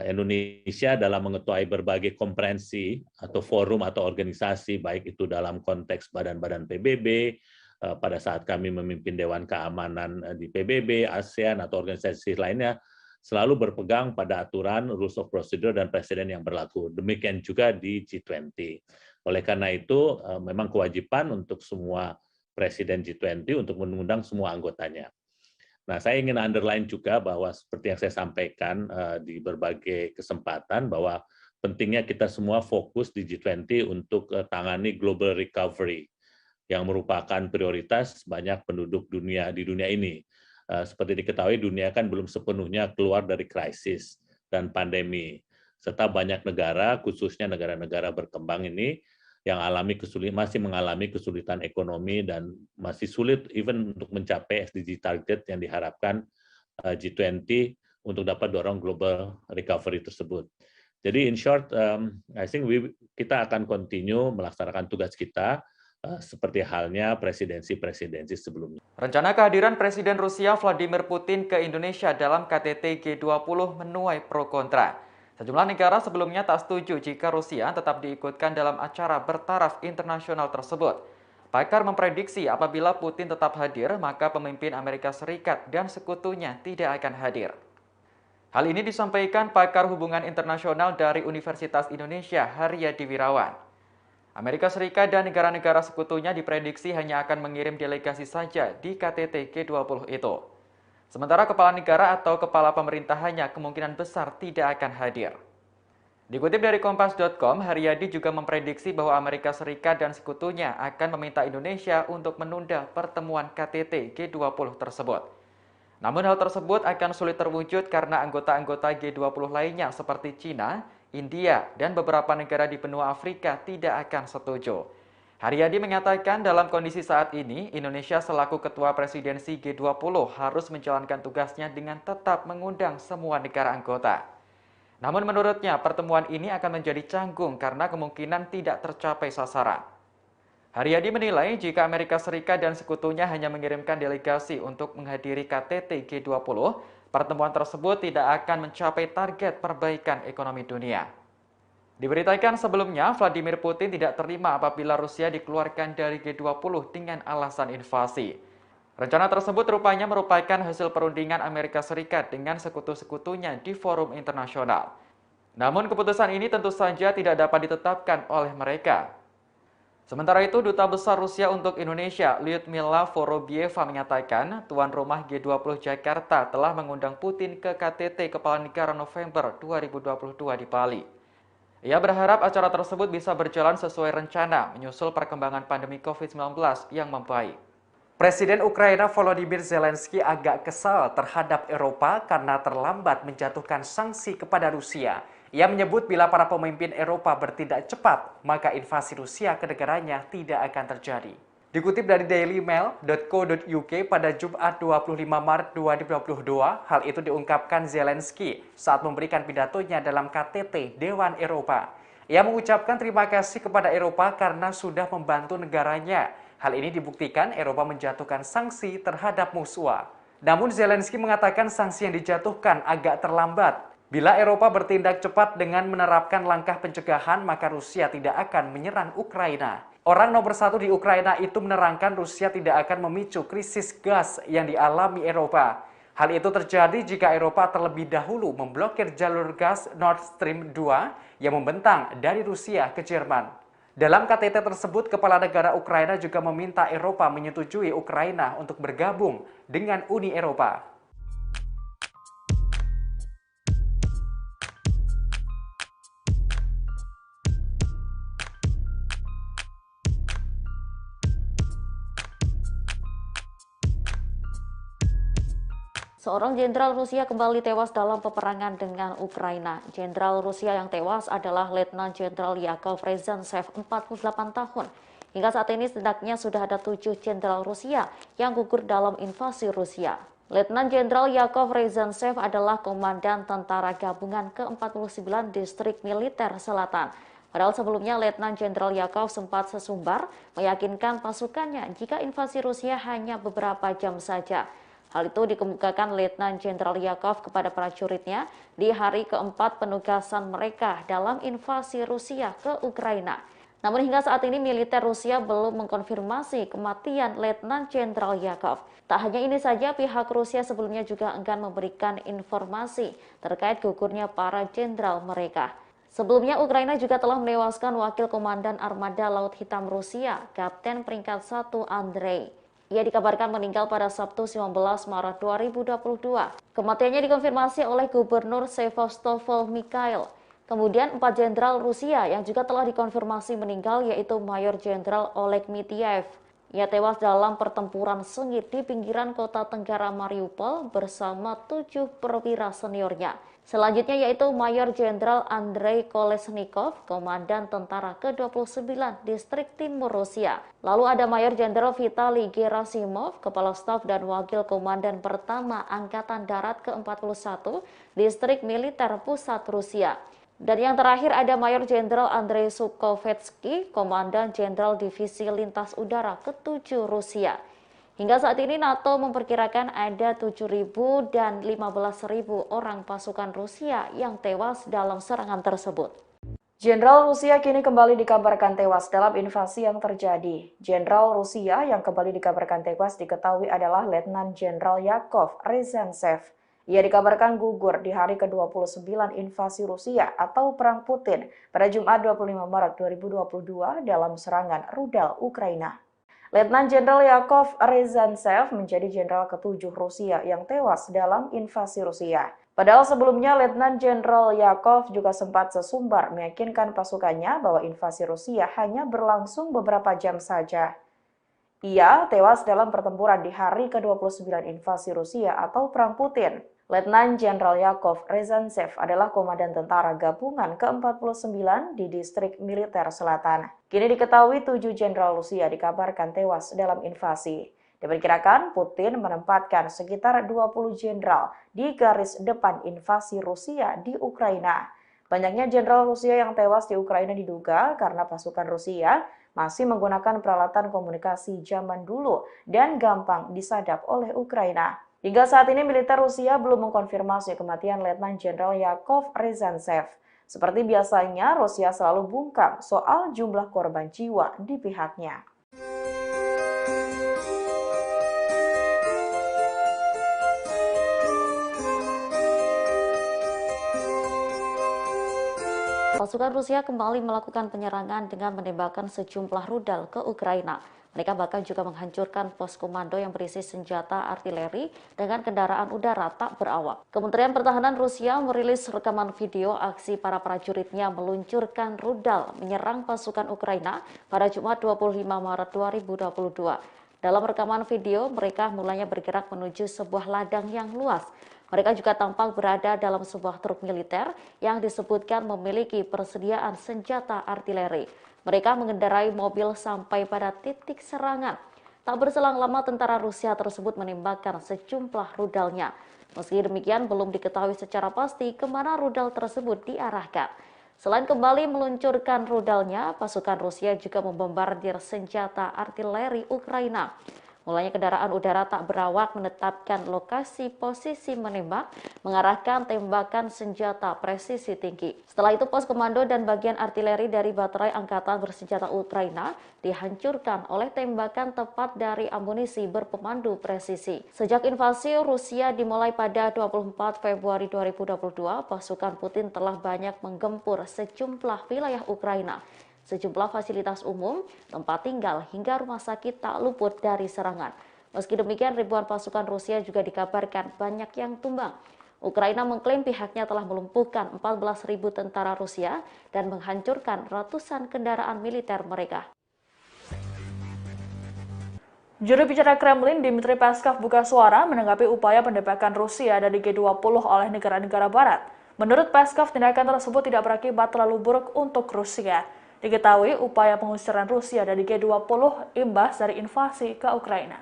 Indonesia dalam mengetuai berbagai konferensi atau forum atau organisasi, baik itu dalam konteks badan-badan PBB, pada saat kami memimpin Dewan Keamanan di PBB, ASEAN, atau organisasi lainnya, selalu berpegang pada aturan, rules of procedure, dan presiden yang berlaku. Demikian juga di G20. Oleh karena itu, memang kewajiban untuk semua presiden G20 untuk mengundang semua anggotanya. Nah, saya ingin underline juga bahwa seperti yang saya sampaikan di berbagai kesempatan, bahwa pentingnya kita semua fokus di G20 untuk tangani global recovery, yang merupakan prioritas banyak penduduk dunia di dunia ini. Seperti diketahui, dunia kan belum sepenuhnya keluar dari krisis dan pandemi, serta banyak negara, khususnya negara-negara berkembang ini, yang masih mengalami kesulitan ekonomi dan masih sulit even untuk mencapai SDG target yang diharapkan G20 untuk dapat dorong global recovery tersebut. Jadi in short, I think kita akan continue melaksanakan tugas kita seperti halnya presidensi-presidensi sebelumnya. Rencana kehadiran Presiden Rusia Vladimir Putin ke Indonesia dalam KTT G20 menuai pro kontra. Sejumlah negara sebelumnya tak setuju jika Rusia tetap diikutkan dalam acara bertaraf internasional tersebut. Pakar memprediksi apabila Putin tetap hadir, maka pemimpin Amerika Serikat dan sekutunya tidak akan hadir. Hal ini disampaikan pakar hubungan internasional dari Universitas Indonesia, Haryadi Wirawan. Amerika Serikat dan negara-negara sekutunya diprediksi hanya akan mengirim delegasi saja di KTT G20 itu. Sementara kepala negara atau kepala pemerintahannya kemungkinan besar tidak akan hadir. Dikutip dari Kompas.com, Haryadi juga memprediksi bahwa Amerika Serikat dan sekutunya akan meminta Indonesia untuk menunda pertemuan KTT G20 tersebut. Namun hal tersebut akan sulit terwujud karena anggota-anggota G20 lainnya seperti Cina, India, dan beberapa negara di benua Afrika tidak akan setuju. Haryadi mengatakan dalam kondisi saat ini, Indonesia selaku ketua presidensi G20 harus menjalankan tugasnya dengan tetap mengundang semua negara anggota. Namun menurutnya, pertemuan ini akan menjadi canggung karena kemungkinan tidak tercapai sasaran. Haryadi menilai jika Amerika Serikat dan sekutunya hanya mengirimkan delegasi untuk menghadiri KTT G20, pertemuan tersebut tidak akan mencapai target perbaikan ekonomi dunia. Diberitakan sebelumnya, Vladimir Putin tidak terima apabila Rusia dikeluarkan dari G20 dengan alasan invasi. Rencana tersebut rupanya merupakan hasil perundingan Amerika Serikat dengan sekutu-sekutunya di forum internasional. Namun keputusan ini tentu saja tidak dapat ditetapkan oleh mereka. Sementara itu, Duta Besar Rusia untuk Indonesia, Lyudmila Vorobieva menyatakan tuan rumah G20 Jakarta telah mengundang Putin ke KTT Kepala Negara November 2022 di Bali. Ia berharap acara tersebut bisa berjalan sesuai rencana menyusul perkembangan pandemi COVID-19 yang membaik. Presiden Ukraina Volodymyr Zelensky agak kesal terhadap Eropa karena terlambat menjatuhkan sanksi kepada Rusia. Ia menyebut bila para pemimpin Eropa bertindak cepat, maka invasi Rusia ke negaranya tidak akan terjadi. Dikutip dari dailymail.co.uk pada Jumat 25 Maret 2022, hal itu diungkapkan Zelensky saat memberikan pidatonya dalam KTT Dewan Eropa. Ia mengucapkan terima kasih kepada Eropa karena sudah membantu negaranya. Hal ini dibuktikan Eropa menjatuhkan sanksi terhadap musuh. Namun Zelensky mengatakan sanksi yang dijatuhkan agak terlambat. Bila Eropa bertindak cepat dengan menerapkan langkah pencegahan, maka Rusia tidak akan menyerang Ukraina. Orang nomor satu di Ukraina itu menerangkan Rusia tidak akan memicu krisis gas yang dialami Eropa. Hal itu terjadi jika Eropa terlebih dahulu memblokir jalur gas Nord Stream 2 yang membentang dari Rusia ke Jerman. Dalam KTT tersebut, kepala negara Ukraina juga meminta Eropa menyetujui Ukraina untuk bergabung dengan Uni Eropa. Seorang jenderal Rusia kembali tewas dalam peperangan dengan Ukraina. Jenderal Rusia yang tewas adalah Letnan Jenderal Yakov Rezantsev, 48 tahun. Hingga saat ini setidaknya sudah ada 7 jenderal Rusia yang gugur dalam invasi Rusia. Letnan Jenderal Yakov Rezantsev adalah komandan tentara gabungan ke-49 Distrik Militer Selatan. Padahal sebelumnya Letnan Jenderal Yakov sempat sesumbar meyakinkan pasukannya jika invasi Rusia hanya beberapa jam saja. Hal itu dikemukakan Letnan Jenderal Yakov kepada prajuritnya di hari keempat penugasan mereka dalam invasi Rusia ke Ukraina. Namun hingga saat ini militer Rusia belum mengkonfirmasi kematian Letnan Jenderal Yakov. Tak hanya ini saja, pihak Rusia sebelumnya juga enggan memberikan informasi terkait gugurnya para jenderal mereka. Sebelumnya, Ukraina juga telah menewaskan Wakil Komandan Armada Laut Hitam Rusia, Kapten peringkat 1 Andrei. Ia dikabarkan meninggal pada Sabtu 19 Maret 2022. Kematiannya dikonfirmasi oleh Gubernur Sevastopol Mikhail. Kemudian 4 jenderal Rusia yang juga telah dikonfirmasi meninggal yaitu Mayor Jenderal Oleg Mityaev. Ia tewas dalam pertempuran sengit di pinggiran kota Tenggara Mariupol bersama 7 perwira seniornya. Selanjutnya yaitu Mayor Jenderal Andrei Kolesnikov, Komandan Tentara ke-29 Distrik Timur Rusia. Lalu ada Mayor Jenderal Vitali Gerasimov, Kepala Staf dan Wakil Komandan Pertama Angkatan Darat ke-41 Distrik Militer Pusat Rusia. Dan yang terakhir ada Mayor Jenderal Andrei Sukhovetsky, Komandan Jenderal Divisi Lintas Udara ke-7 Rusia. Hingga saat ini NATO memperkirakan ada 7.000 dan 15.000 orang pasukan Rusia yang tewas dalam serangan tersebut. Jenderal Rusia kini kembali dikabarkan tewas dalam invasi yang terjadi. Jenderal Rusia yang kembali dikabarkan tewas diketahui adalah Letnan Jenderal Yakov Rezantsev. Ia dikabarkan gugur di hari ke-29 invasi Rusia atau Perang Putin pada Jumat 25 Maret 2022 dalam serangan rudal Ukraina. Letnan Jenderal Yakov Rezantsev menjadi jenderal ke-7 Rusia yang tewas dalam invasi Rusia. Padahal sebelumnya Letnan Jenderal Yakov juga sempat sesumbar meyakinkan pasukannya bahwa invasi Rusia hanya berlangsung beberapa jam saja. Ia tewas dalam pertempuran di hari ke-29 invasi Rusia atau Perang Putin. Letnan Jenderal Yakov Rezantsev adalah komandan tentara gabungan ke-49 di Distrik Militer Selatan. Kini diketahui 7 jenderal Rusia dikabarkan tewas dalam invasi. Diperkirakan Putin menempatkan sekitar 20 jenderal di garis depan invasi Rusia di Ukraina. Banyaknya jenderal Rusia yang tewas di Ukraina diduga karena pasukan Rusia masih menggunakan peralatan komunikasi zaman dulu dan gampang disadap oleh Ukraina. Hingga saat ini militer Rusia belum mengkonfirmasi kematian Letnan Jenderal Yakov Rezantsev. Seperti biasanya, Rusia selalu bungkam soal jumlah korban jiwa di pihaknya. Pasukan Rusia kembali melakukan penyerangan dengan menembakkan sejumlah rudal ke Ukraina. Mereka bahkan juga menghancurkan pos komando yang berisi senjata artileri dengan kendaraan udara tak berawak. Kementerian Pertahanan Rusia merilis rekaman video aksi para prajuritnya meluncurkan rudal menyerang pasukan Ukraina pada Jumat 25 Maret 2022. Dalam rekaman video, mereka mulanya bergerak menuju sebuah ladang yang luas. Mereka juga tampak berada dalam sebuah truk militer yang disebutkan memiliki persediaan senjata artileri. Mereka mengendarai mobil sampai pada titik serangan. Tak berselang lama tentara Rusia tersebut menembakkan sejumlah rudalnya. Meski demikian belum diketahui secara pasti kemana rudal tersebut diarahkan. Selain kembali meluncurkan rudalnya, pasukan Rusia juga membombardir senjata artileri Ukraina. Mulanya kendaraan udara tak berawak menetapkan lokasi posisi menembak, mengarahkan tembakan senjata presisi tinggi. Setelah itu pos komando dan bagian artileri dari baterai angkatan bersenjata Ukraina dihancurkan oleh tembakan tepat dari amunisi berpemandu presisi. Sejak invasi Rusia dimulai pada 24 Februari 2022, pasukan Putin telah banyak menggempur sejumlah wilayah Ukraina. Sejumlah fasilitas umum, tempat tinggal, hingga rumah sakit tak luput dari serangan. Meski demikian, ribuan pasukan Rusia juga dikabarkan banyak yang tumbang. Ukraina mengklaim pihaknya telah melumpuhkan 14.000 tentara Rusia dan menghancurkan ratusan kendaraan militer mereka. Juru bicara Kremlin Dmitry Peskov buka suara menanggapi upaya pendebakan Rusia dari G20 oleh negara-negara Barat. Menurut Peskov, tindakan tersebut tidak berakibat terlalu buruk untuk Rusia. Diketahui upaya pengusiran Rusia dari G20 imbas dari invasi ke Ukraina.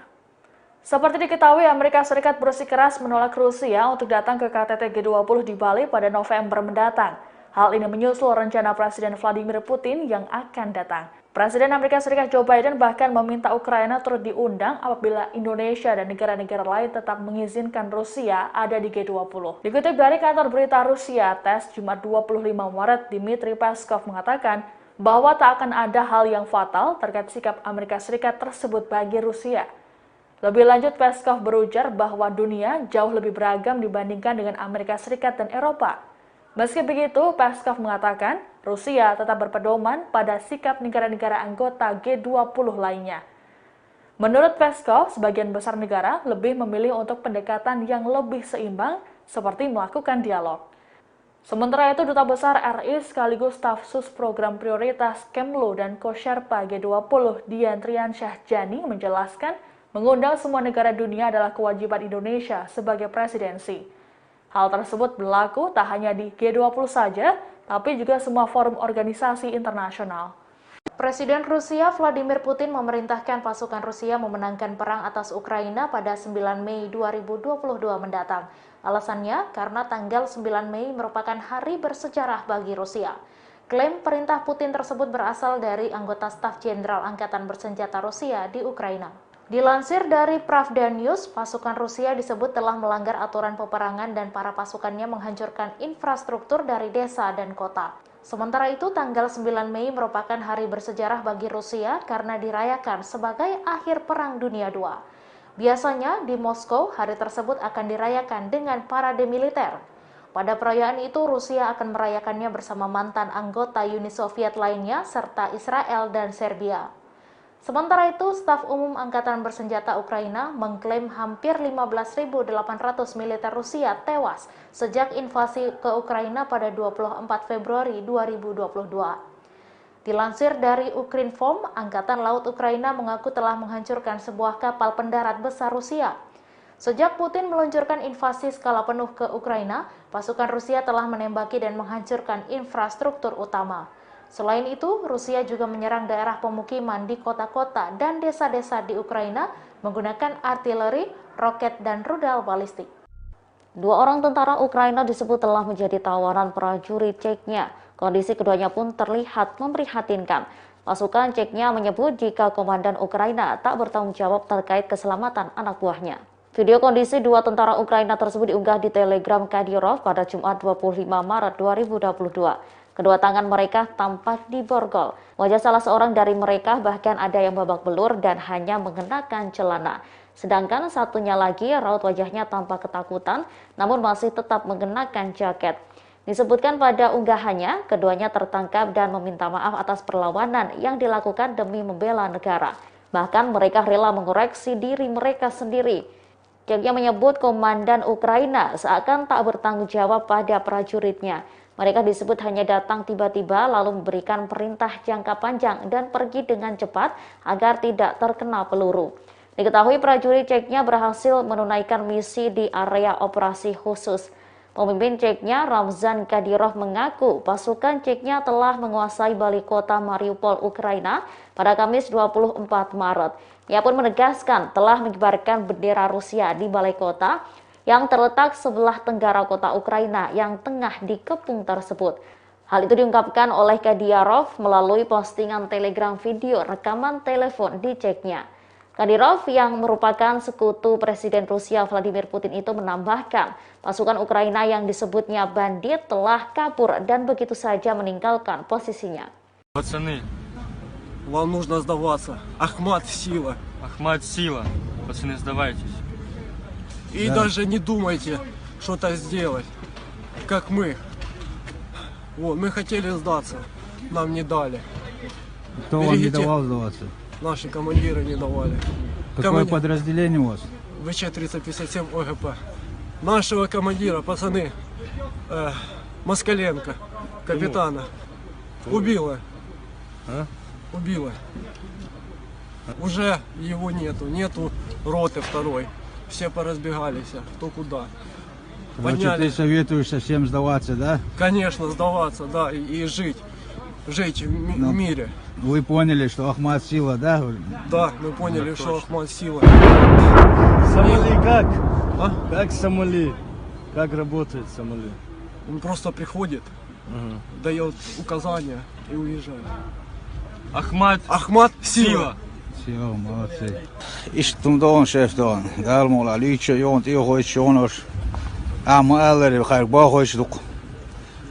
Seperti diketahui, Amerika Serikat bersikeras menolak Rusia untuk datang ke KTT G20 di Bali pada November mendatang. Hal ini menyusul rencana Presiden Vladimir Putin yang akan datang. Presiden Amerika Serikat Joe Biden bahkan meminta Ukraina turut diundang apabila Indonesia dan negara-negara lain tetap mengizinkan Rusia ada di G20. Dikutip dari kantor berita Rusia TASS Jumat 25 Maret, Dmitry Peskov mengatakan bahwa tak akan ada hal yang fatal terkait sikap Amerika Serikat tersebut bagi Rusia. Lebih lanjut, Peskov berujar bahwa dunia jauh lebih beragam dibandingkan dengan Amerika Serikat dan Eropa. Meski begitu, Peskov mengatakan Rusia tetap berpedoman pada sikap negara-negara anggota G20 lainnya. Menurut Peskov, sebagian besar negara lebih memilih untuk pendekatan yang lebih seimbang seperti melakukan dialog. Sementara itu, Duta Besar RI sekaligus staf sus program prioritas Kemlu dan Co-Sherpa G20 Dian Triansyah Jani menjelaskan mengundang semua negara dunia adalah kewajiban Indonesia sebagai presidensi. Hal tersebut berlaku tak hanya di G20 saja, tapi juga semua forum organisasi internasional. Presiden Rusia Vladimir Putin memerintahkan pasukan Rusia memenangkan perang atas Ukraina pada 9 Mei 2022 mendatang. Alasannya karena tanggal 9 Mei merupakan hari bersejarah bagi Rusia. Klaim perintah Putin tersebut berasal dari anggota staf jenderal angkatan bersenjata Rusia di Ukraina. Dilansir dari Pravda News, pasukan Rusia disebut telah melanggar aturan peperangan dan para pasukannya menghancurkan infrastruktur dari desa dan kota. Sementara itu, tanggal 9 Mei merupakan hari bersejarah bagi Rusia karena dirayakan sebagai akhir Perang Dunia II. Biasanya di Moskow, hari tersebut akan dirayakan dengan parade militer. Pada perayaan itu, Rusia akan merayakannya bersama mantan anggota Uni Soviet lainnya serta Israel dan Serbia. Sementara itu, staf umum Angkatan Bersenjata Ukraina mengklaim hampir 15.800 militer Rusia tewas sejak invasi ke Ukraina pada 24 Februari 2022. Dilansir dari Ukrinform, Angkatan Laut Ukraina mengaku telah menghancurkan sebuah kapal pendarat besar Rusia. Sejak Putin meluncurkan invasi skala penuh ke Ukraina, pasukan Rusia telah menembaki dan menghancurkan infrastruktur utama. Selain itu, Rusia juga menyerang daerah pemukiman di kota-kota dan desa-desa di Ukraina menggunakan artileri, roket, dan rudal balistik. 2 orang tentara Ukraina disebut telah menjadi tawanan prajurit Ceknya. Kondisi keduanya pun terlihat memprihatinkan. Pasukan Ceknya menyebut jika komandan Ukraina tak bertanggung jawab terkait keselamatan anak buahnya. Video kondisi 2 tentara Ukraina tersebut diunggah di Telegram Kadyrov pada Jumat 25 Maret 2022. Kedua tangan mereka tampak diborgol. Wajah salah seorang dari mereka bahkan ada yang babak belur dan hanya mengenakan celana. Sedangkan satunya lagi raut wajahnya tampak ketakutan namun masih tetap mengenakan jaket. Disebutkan pada unggahannya, keduanya tertangkap dan meminta maaf atas perlawanan yang dilakukan demi membela negara. Bahkan mereka rela mengoreksi diri mereka sendiri. Ceknya menyebut komandan Ukraina seakan tak bertanggung jawab pada prajuritnya. Mereka disebut hanya datang tiba-tiba lalu memberikan perintah jangka panjang dan pergi dengan cepat agar tidak terkena peluru. Diketahui prajurit Ceknya berhasil menunaikan misi di area operasi khusus. Pemimpin Ceknya, Ramzan Kadyrov, mengaku pasukan Ceknya telah menguasai balik kota Mariupol, Ukraina pada Kamis 24 Maret. Ia pun menegaskan telah mengibarkan bendera Rusia di balai kota yang terletak sebelah tenggara kota Ukraina yang tengah dikepung tersebut. Hal itu diungkapkan oleh Kadyrov melalui postingan Telegram video rekaman telepon di Ceknya. Kadyrov yang merupakan sekutu Presiden Rusia Vladimir Putin itu menambahkan pasukan Ukraina yang disebutnya bandit telah kabur dan begitu saja meninggalkan posisinya. Пацаны, Вам нужно сдаваться. Ахмат сила. Ахмат сила. Пацаны, сдавайтесь. И даже не думайте что-то сделать, как мы. Вот, мы хотели сдаться, нам не дали. Кто вам не давал сдаваться? Наши командиры не давали. Какое подразделение у вас? ВЧ-357 ОГП. Нашего командира, пацаны, Москаленко, капитана, убила. Убила. Уже его нету роты второй. Все поразбегались, кто куда. Короче, ты советуешь совсем сдаваться, да? Конечно, сдаваться, да, и жить в мире. Вы поняли, что Ахмат сила, да? Да, мы поняли, что Ахмат сила. Сомали как? А? Как Сомали? Как работает Сомали? Он просто приходит, дает указания и уезжает. Ахмат сила. Сила, молодцы. Istum don chefton, dalmola licho yont ihoich shonosh. Amma aller khair bahoich duk.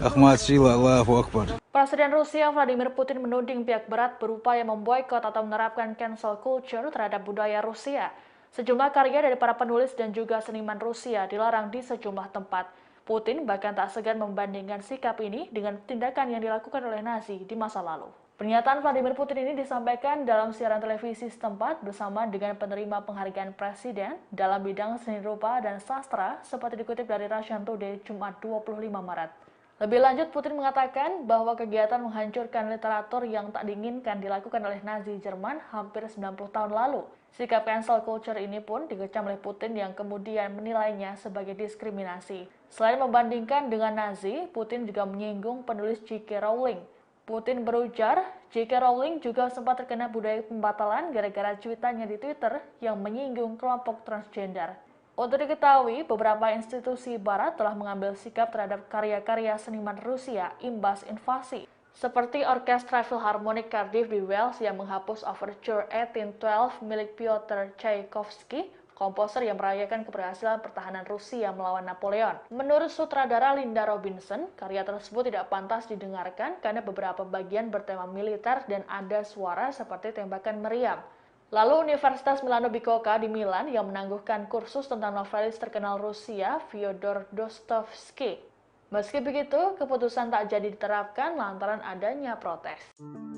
Ahmad sila Allahu Akbar. Presiden Rusia Vladimir Putin menuding pihak barat berupaya memboikot atau menerapkan cancel culture terhadap budaya Rusia. Sejumlah karya dari para penulis dan juga seniman Rusia dilarang di sejumlah tempat. Putin bahkan tak segan membandingkan sikap ini dengan tindakan yang dilakukan oleh Nazi di masa lalu. Pernyataan Vladimir Putin ini disampaikan dalam siaran televisi setempat bersama dengan penerima penghargaan presiden dalam bidang seni rupa dan sastra seperti dikutip dari Russian Today Jumat 25 Maret. Lebih lanjut, Putin mengatakan bahwa kegiatan menghancurkan literatur yang tak diinginkan dilakukan oleh Nazi Jerman hampir 90 tahun lalu. Sikap cancel culture ini pun dikecam oleh Putin yang kemudian menilainya sebagai diskriminasi. Selain membandingkan dengan Nazi, Putin juga menyinggung penulis J.K. Rowling. Putin berujar, J.K. Rowling juga sempat terkena budaya pembatalan gara-gara cuitannya di Twitter yang menyinggung kelompok transgender. Untuk diketahui, beberapa institusi barat telah mengambil sikap terhadap karya-karya seniman Rusia imbas invasi, seperti Orkestra Philharmonic Cardiff di Wales yang menghapus Overture 1812 milik Pyotr Tchaikovsky, komposer yang merayakan keberhasilan pertahanan Rusia melawan Napoleon. Menurut sutradara Linda Robinson, karya tersebut tidak pantas didengarkan karena beberapa bagian bertema militer dan ada suara seperti tembakan meriam. Lalu Universitas Milano Bicocca di Milan yang menangguhkan kursus tentang novelis terkenal Rusia, Fyodor Dostoevsky. Meski begitu, keputusan tak jadi diterapkan lantaran adanya protes.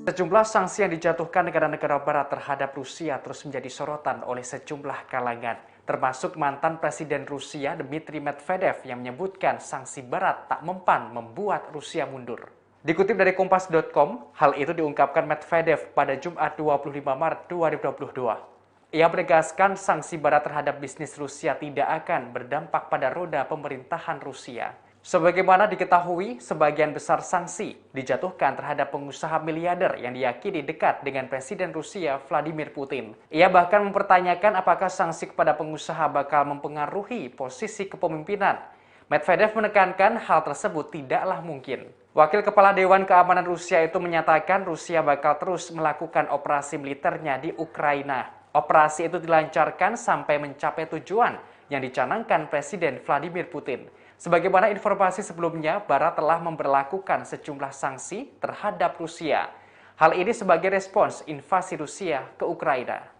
Sejumlah sanksi yang dijatuhkan negara-negara barat terhadap Rusia terus menjadi sorotan oleh sejumlah kalangan, termasuk mantan Presiden Rusia Dmitry Medvedev yang menyebutkan sanksi barat tak mempan membuat Rusia mundur. Dikutip dari Kompas.com, hal itu diungkapkan Medvedev pada Jumat 25 Maret 2022. Ia menegaskan sanksi barat terhadap bisnis Rusia tidak akan berdampak pada roda pemerintahan Rusia. Sebagaimana diketahui, sebagian besar sanksi dijatuhkan terhadap pengusaha miliarder yang diyakini dekat dengan Presiden Rusia Vladimir Putin. Ia bahkan mempertanyakan apakah sanksi kepada pengusaha bakal mempengaruhi posisi kepemimpinan. Medvedev menekankan hal tersebut tidaklah mungkin. Wakil Kepala Dewan Keamanan Rusia itu menyatakan Rusia bakal terus melakukan operasi militernya di Ukraina. Operasi itu dilancarkan sampai mencapai tujuan yang dicanangkan Presiden Vladimir Putin. Sebagaimana informasi sebelumnya, Barat telah memberlakukan sejumlah sanksi terhadap Rusia. Hal ini sebagai respons invasi Rusia ke Ukraina.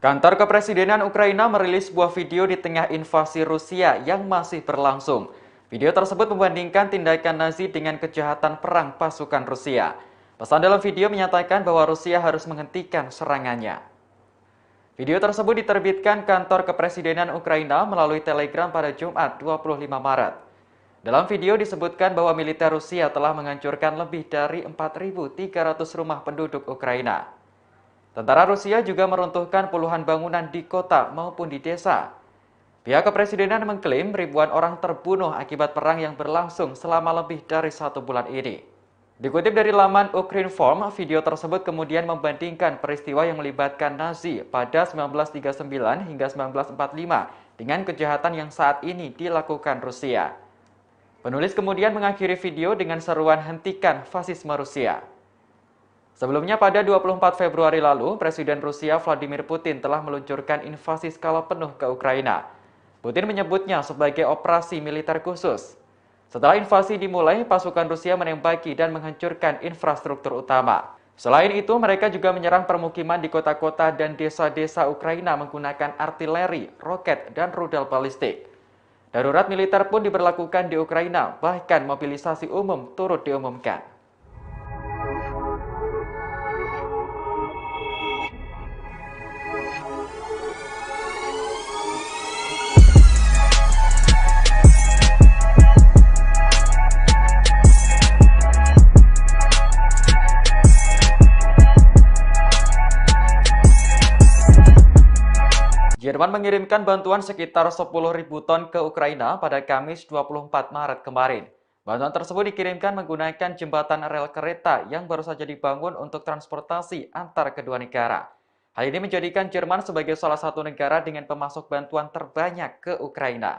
Kantor Kepresidenan Ukraina merilis sebuah video di tengah invasi Rusia yang masih berlangsung. Video tersebut membandingkan tindakan Nazi dengan kejahatan perang pasukan Rusia. Pesan dalam video menyatakan bahwa Rusia harus menghentikan serangannya. Video tersebut diterbitkan Kantor Kepresidenan Ukraina melalui Telegram pada Jumat 25 Maret. Dalam video disebutkan bahwa militer Rusia telah menghancurkan lebih dari 4.300 rumah penduduk Ukraina. Tentara Rusia juga meruntuhkan puluhan bangunan di kota maupun di desa. Pihak kepresidenan mengklaim ribuan orang terbunuh akibat perang yang berlangsung selama lebih dari 1 bulan ini. Dikutip dari laman Ukrinform, video tersebut kemudian membandingkan peristiwa yang melibatkan Nazi pada 1939 hingga 1945 dengan kejahatan yang saat ini dilakukan Rusia. Penulis kemudian mengakhiri video dengan seruan hentikan fasisme Rusia. Sebelumnya pada 24 Februari lalu, Presiden Rusia Vladimir Putin telah meluncurkan invasi skala penuh ke Ukraina. Putin menyebutnya sebagai operasi militer khusus. Setelah invasi dimulai, pasukan Rusia menembaki dan menghancurkan infrastruktur utama. Selain itu, mereka juga menyerang permukiman di kota-kota dan desa-desa Ukraina menggunakan artileri, roket, dan rudal balistik. Darurat militer pun diberlakukan di Ukraina, bahkan mobilisasi umum turut diumumkan. Jerman mengirimkan bantuan sekitar 10.000 ton ke Ukraina pada Kamis 24 Maret kemarin. Bantuan tersebut dikirimkan menggunakan jembatan rel kereta yang baru saja dibangun untuk transportasi antar kedua negara. Hal ini menjadikan Jerman sebagai salah satu negara dengan pemasok bantuan terbanyak ke Ukraina.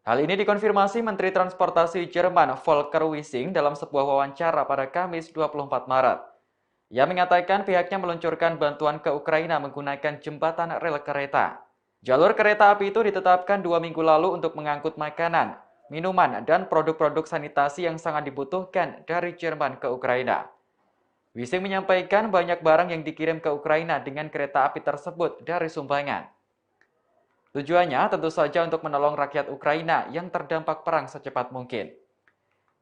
Hal ini dikonfirmasi Menteri Transportasi Jerman Volker Wissing dalam sebuah wawancara pada Kamis 24 Maret. Ia mengatakan pihaknya meluncurkan bantuan ke Ukraina menggunakan jembatan rel kereta. Jalur kereta api itu ditetapkan 2 minggu lalu untuk mengangkut makanan, minuman, dan produk-produk sanitasi yang sangat dibutuhkan dari Jerman ke Ukraina. Wissing menyampaikan banyak barang yang dikirim ke Ukraina dengan kereta api tersebut dari sumbangan. Tujuannya tentu saja untuk menolong rakyat Ukraina yang terdampak perang secepat mungkin.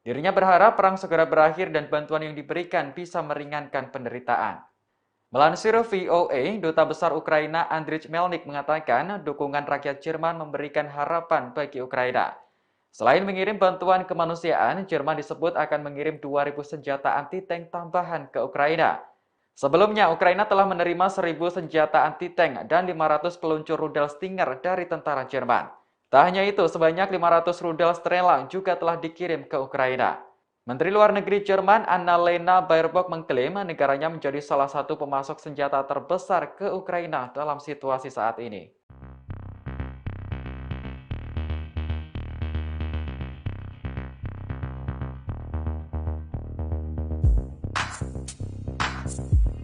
Dirinya berharap perang segera berakhir dan bantuan yang diberikan bisa meringankan penderitaan. Melansir VOA, Duta Besar Ukraina Andriy Melnik mengatakan dukungan rakyat Jerman memberikan harapan bagi Ukraina. Selain mengirim bantuan kemanusiaan, Jerman disebut akan mengirim 2.000 senjata anti-tank tambahan ke Ukraina. Sebelumnya, Ukraina telah menerima 1.000 senjata anti-tank dan 500 peluncur rudal Stinger dari tentara Jerman. Tak hanya itu, sebanyak 500 rudal Strela juga telah dikirim ke Ukraina. Menteri Luar Negeri Jerman Annalena Baerbock mengklaim negaranya menjadi salah satu pemasok senjata terbesar ke Ukraina dalam situasi saat ini.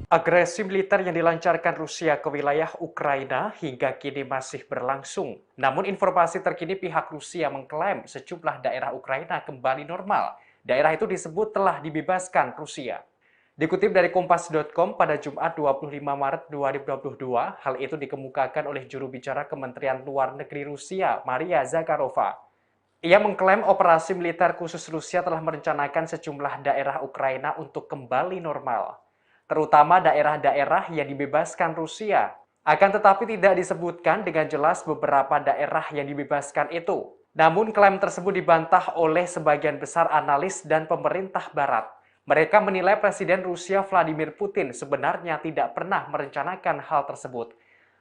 Agresi militer yang dilancarkan Rusia ke wilayah Ukraina hingga kini masih berlangsung. Namun informasi terkini pihak Rusia mengklaim sejumlah daerah Ukraina kembali normal. Daerah itu disebut telah dibebaskan Rusia. Dikutip dari Kompas.com pada Jumat 25 Maret 2022, hal itu dikemukakan oleh juru bicara Kementerian Luar Negeri Rusia, Maria Zakharova. Ia mengklaim operasi militer khusus Rusia telah merencanakan sejumlah daerah Ukraina untuk kembali normal, terutama daerah-daerah yang dibebaskan Rusia. Akan tetapi tidak disebutkan dengan jelas beberapa daerah yang dibebaskan itu. Namun klaim tersebut dibantah oleh sebagian besar analis dan pemerintah Barat. Mereka menilai Presiden Rusia Vladimir Putin sebenarnya tidak pernah merencanakan hal tersebut.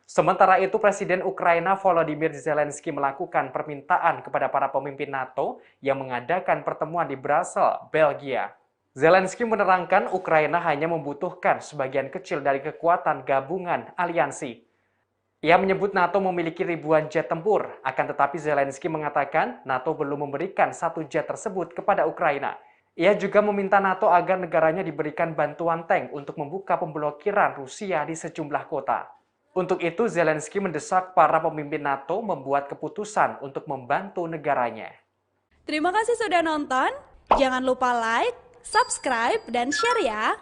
Sementara itu, Presiden Ukraina Volodymyr Zelensky melakukan permintaan kepada para pemimpin NATO yang mengadakan pertemuan di Brussels, Belgia. Zelensky menerangkan Ukraina hanya membutuhkan sebagian kecil dari kekuatan gabungan aliansi. Ia menyebut NATO memiliki ribuan jet tempur, akan tetapi Zelensky mengatakan NATO belum memberikan satu jet tersebut kepada Ukraina. Ia juga meminta NATO agar negaranya diberikan bantuan tank untuk membuka pemblokiran Rusia di sejumlah kota. Untuk itu, Zelensky mendesak para pemimpin NATO membuat keputusan untuk membantu negaranya. Terima kasih sudah nonton. Jangan lupa like, subscribe, dan share ya!